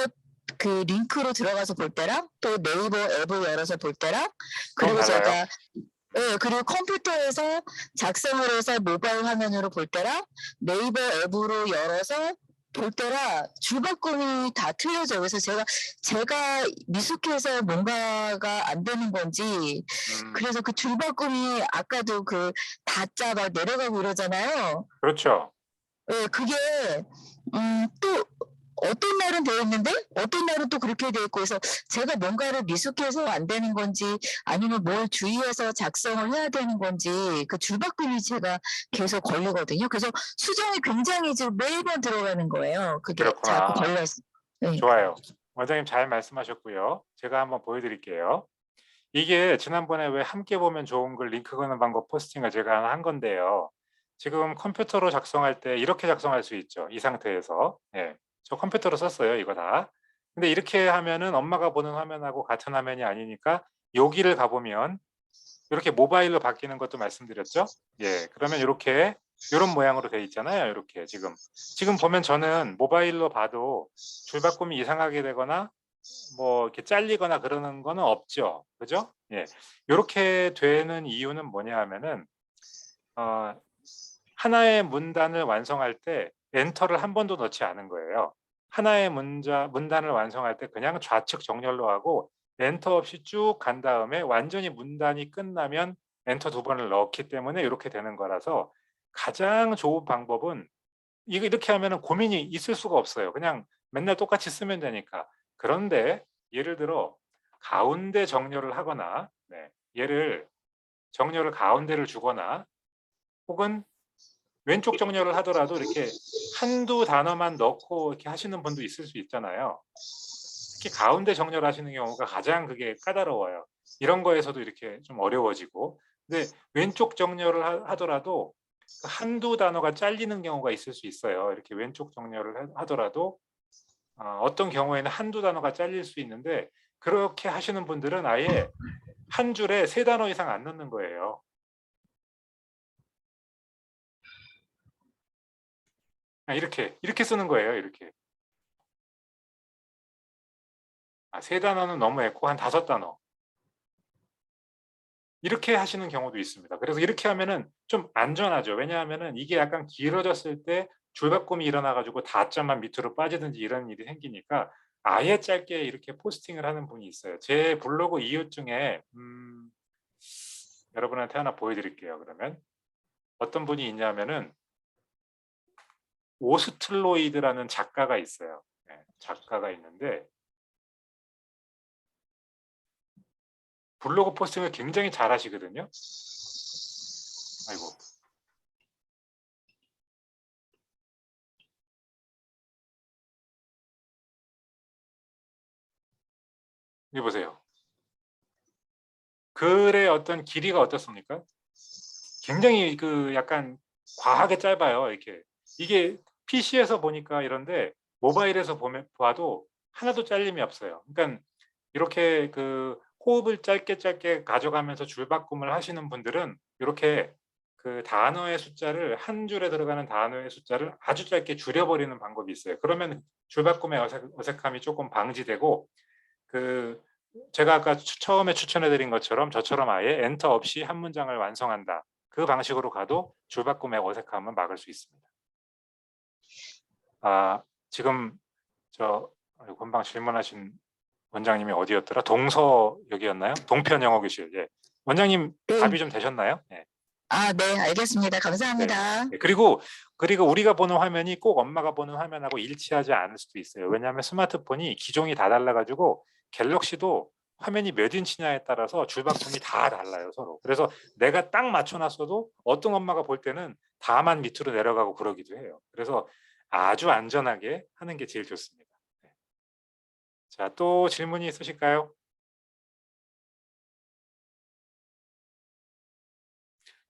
Speaker 2: 그 링크로 들어가서 볼 때랑 또 네이버 앱을 열어서 볼 때랑 그리고 제가 그리고 컴퓨터에서 작성을 해서 모바일 화면으로 볼 때랑 네이버 앱으로 열어서 볼 때라 줄바꿈이 다 틀려져요. 그래서 제가 미숙해서 뭔가가 안 되는 건지 그래서 그 줄바꿈이 아까도 그 다짜 막 내려가고 이러잖아요.
Speaker 1: 그렇죠.
Speaker 2: 네, 그게 또 어떤 날은 되어 있는데 어떤 날은 또 그렇게 되어 있고 해서 제가 뭔가를 미숙해서 안 되는 건지 아니면 뭘 주의해서 작성을 해야 되는 건지 그 줄바꿈이 제가 계속 걸리거든요. 그래서 수정이 굉장히 지금 매번 들어가는 거예요. 그게
Speaker 1: 그렇구나.
Speaker 2: 자꾸 걸려서. 네.
Speaker 1: 좋아요. 원장님 잘 말씀하셨고요. 제가 한번 보여드릴게요. 이게 지난번에 왜 함께 보면 좋은 글 링크 거는 방법 포스팅을 제가 한 건데요. 지금 컴퓨터로 작성할 때 이렇게 작성할 수 있죠. 이 상태에서. 예. 저 컴퓨터로 썼어요. 이거 다. 근데 이렇게 하면은 엄마가 보는 화면하고 같은 화면이 아니니까 여기를 가보면 이렇게 모바일로 바뀌는 것도 말씀드렸죠. 예. 그러면 이렇게 이런 모양으로 돼 있잖아요. 이렇게 지금 보면 저는 모바일로 봐도 줄바꿈이 이상하게 되거나 뭐 이렇게 잘리거나 그러는 거는 없죠. 그죠? 예. 이렇게 되는 이유는 뭐냐 하면은 하나의 문단을 완성할 때 엔터를 한 번도 넣지 않은 거예요. 하나의 문단을 완성할 때 그냥 좌측 정렬로 하고 엔터 없이 쭉 간 다음에 완전히 문단이 끝나면 엔터 2번을 넣기 때문에 이렇게 되는 거라서 가장 좋은 방법은 이거 이렇게 하면은 고민이 있을 수가 없어요. 그냥 맨날 똑같이 쓰면 되니까. 그런데 예를 들어 가운데 정렬을 하거나 얘를 정렬을 가운데를 주거나 혹은 왼쪽 정렬을 하더라도 이렇게 한두 단어만 넣고 이렇게 하시는 분도 있을 수 있잖아요. 특히 가운데 정렬하시는 경우가 가장 그게 까다로워요. 이런 거에서도 이렇게 좀 어려워지고. 근데 왼쪽 정렬을 하더라도 한두 단어가 잘리는 경우가 있을 수 있어요. 이렇게 왼쪽 정렬을 하더라도 어떤 경우에는 한두 단어가 잘릴 수 있는데 그렇게 하시는 분들은 아예 한 줄에 3단어 이상 안 넣는 거예요. 이렇게 쓰는 거예요. 이렇게. 3단어는 너무했고 한 5단어. 이렇게 하시는 경우도 있습니다. 그래서 이렇게 하면은 좀 안전하죠. 왜냐하면은 이게 약간 길어졌을 때 줄바꿈이 일어나가지고 다점만 밑으로 빠지든지 이런 일이 생기니까 아예 짧게 이렇게 포스팅을 하는 분이 있어요. 제 블로그 이웃 중에 여러분한테 하나 보여드릴게요. 그러면 어떤 분이 있냐면은 오스틀로이드라는 작가가 있어요. 작가가 있는데 블로그 포스팅을 굉장히 잘 하시거든요. 아이고. 여기 보세요. 글의 어떤 길이가 어떻습니까? 굉장히 약간 과하게 짧아요. 이렇게. 이게 PC에서 보니까 이런데 모바일에서 봐도 하나도 잘림이 없어요. 그러니까 이렇게 호흡을 짧게 가져가면서 줄바꿈을 하시는 분들은 이렇게 단어의 숫자를 한 줄에 들어가는 단어의 숫자를 아주 짧게 줄여버리는 방법이 있어요. 그러면 줄바꿈의 어색함이 조금 방지되고 제가 아까 처음에 추천해드린 것처럼 저처럼 아예 엔터 없이 한 문장을 완성한다. 그 방식으로 가도 줄바꿈의 어색함은 막을 수 있습니다. 지금 금방 질문하신 원장님이 어디였더라? 동서역이었나요? 동편영어교실. 예. 원장님
Speaker 2: 네.
Speaker 1: 답이 좀 되셨나요? 네.
Speaker 2: 네, 알겠습니다. 감사합니다.
Speaker 1: 네. 그리고 우리가 보는 화면이 꼭 엄마가 보는 화면하고 일치하지 않을 수도 있어요. 왜냐하면 스마트폰이 기종이 다 달라가지고 갤럭시도 화면이 몇 인치냐에 따라서 줄바꿈이 다 달라요, 서로. 그래서 내가 딱 맞춰놨어도 어떤 엄마가 볼 때는 다만 밑으로 내려가고 그러기도 해요. 그래서 아주 안전하게 하는 게 제일 좋습니다. 네. 자, 또 질문이 있으실까요?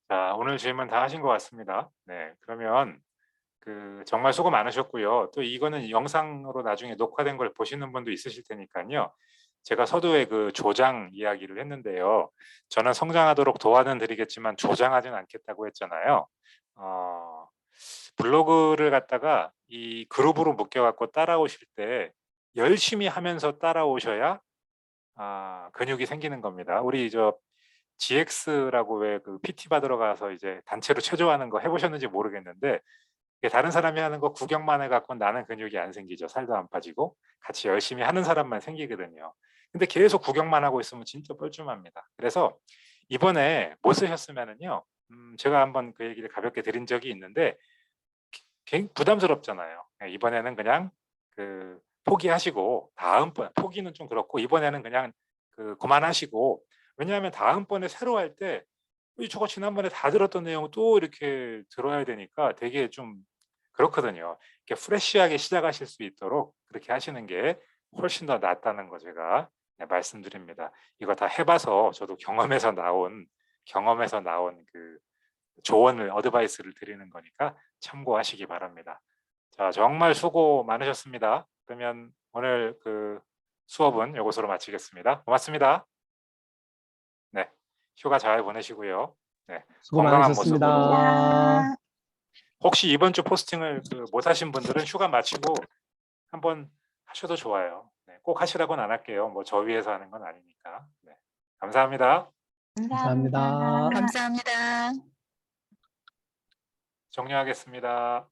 Speaker 1: 자, 오늘 질문 다 하신 것 같습니다. 네, 그러면 정말 수고 많으셨고요. 또 이거는 영상으로 나중에 녹화된 걸 보시는 분도 있으실 테니까요. 제가 서두에 조장 이야기를 했는데요. 저는 성장하도록 도와는 드리겠지만 조장하진 않겠다고 했잖아요. 블로그를 갖다가 이 그룹으로 묶여갖고 따라오실 때 열심히 하면서 따라오셔야 근육이 생기는 겁니다. 우리 GX라고 왜 PT 받으러 가서 이제 단체로 체조하는 거 해보셨는지 모르겠는데 다른 사람이 하는 거 구경만 해갖고 나는 근육이 안 생기죠. 살도 안 빠지고 같이 열심히 하는 사람만 생기거든요. 근데 계속 구경만 하고 있으면 진짜 뻘쭘합니다. 그래서 이번에 못 쓰셨으면은요. 제가 한번 그 얘기를 가볍게 드린 적이 있는데 부담스럽잖아요. 이번에는 그냥 포기하시고 다음번 포기는 좀 그렇고 이번에는 그냥 그만하시고 왜냐하면 다음번에 새로 할 때 저거 지난번에 다 들었던 내용 또 이렇게 들어야 되니까 되게 좀 그렇거든요. 이렇게 프레시하게 시작하실 수 있도록 그렇게 하시는 게 훨씬 더 낫다는 거 제가 말씀드립니다. 이거 다 해봐서 저도 경험에서 나온 조언을 어드바이스를 드리는 거니까 참고하시기 바랍니다. 자, 정말 수고 많으셨습니다. 그러면 오늘 수업은 이것으로 마치겠습니다. 고맙습니다. 네, 휴가 잘 보내시고요. 네,
Speaker 3: 수고
Speaker 1: 건강한 모습으로.
Speaker 3: 많으셨습니다.
Speaker 1: 혹시 이번 주 포스팅을 못 하신 분들은 휴가 마치고 한번 하셔도 좋아요. 네, 꼭 하시라고는 안 할게요. 뭐 저 위해서 하는 건 아니니까. 네, 감사합니다.
Speaker 3: 감사합니다.
Speaker 2: 감사합니다.
Speaker 1: 종료하겠습니다.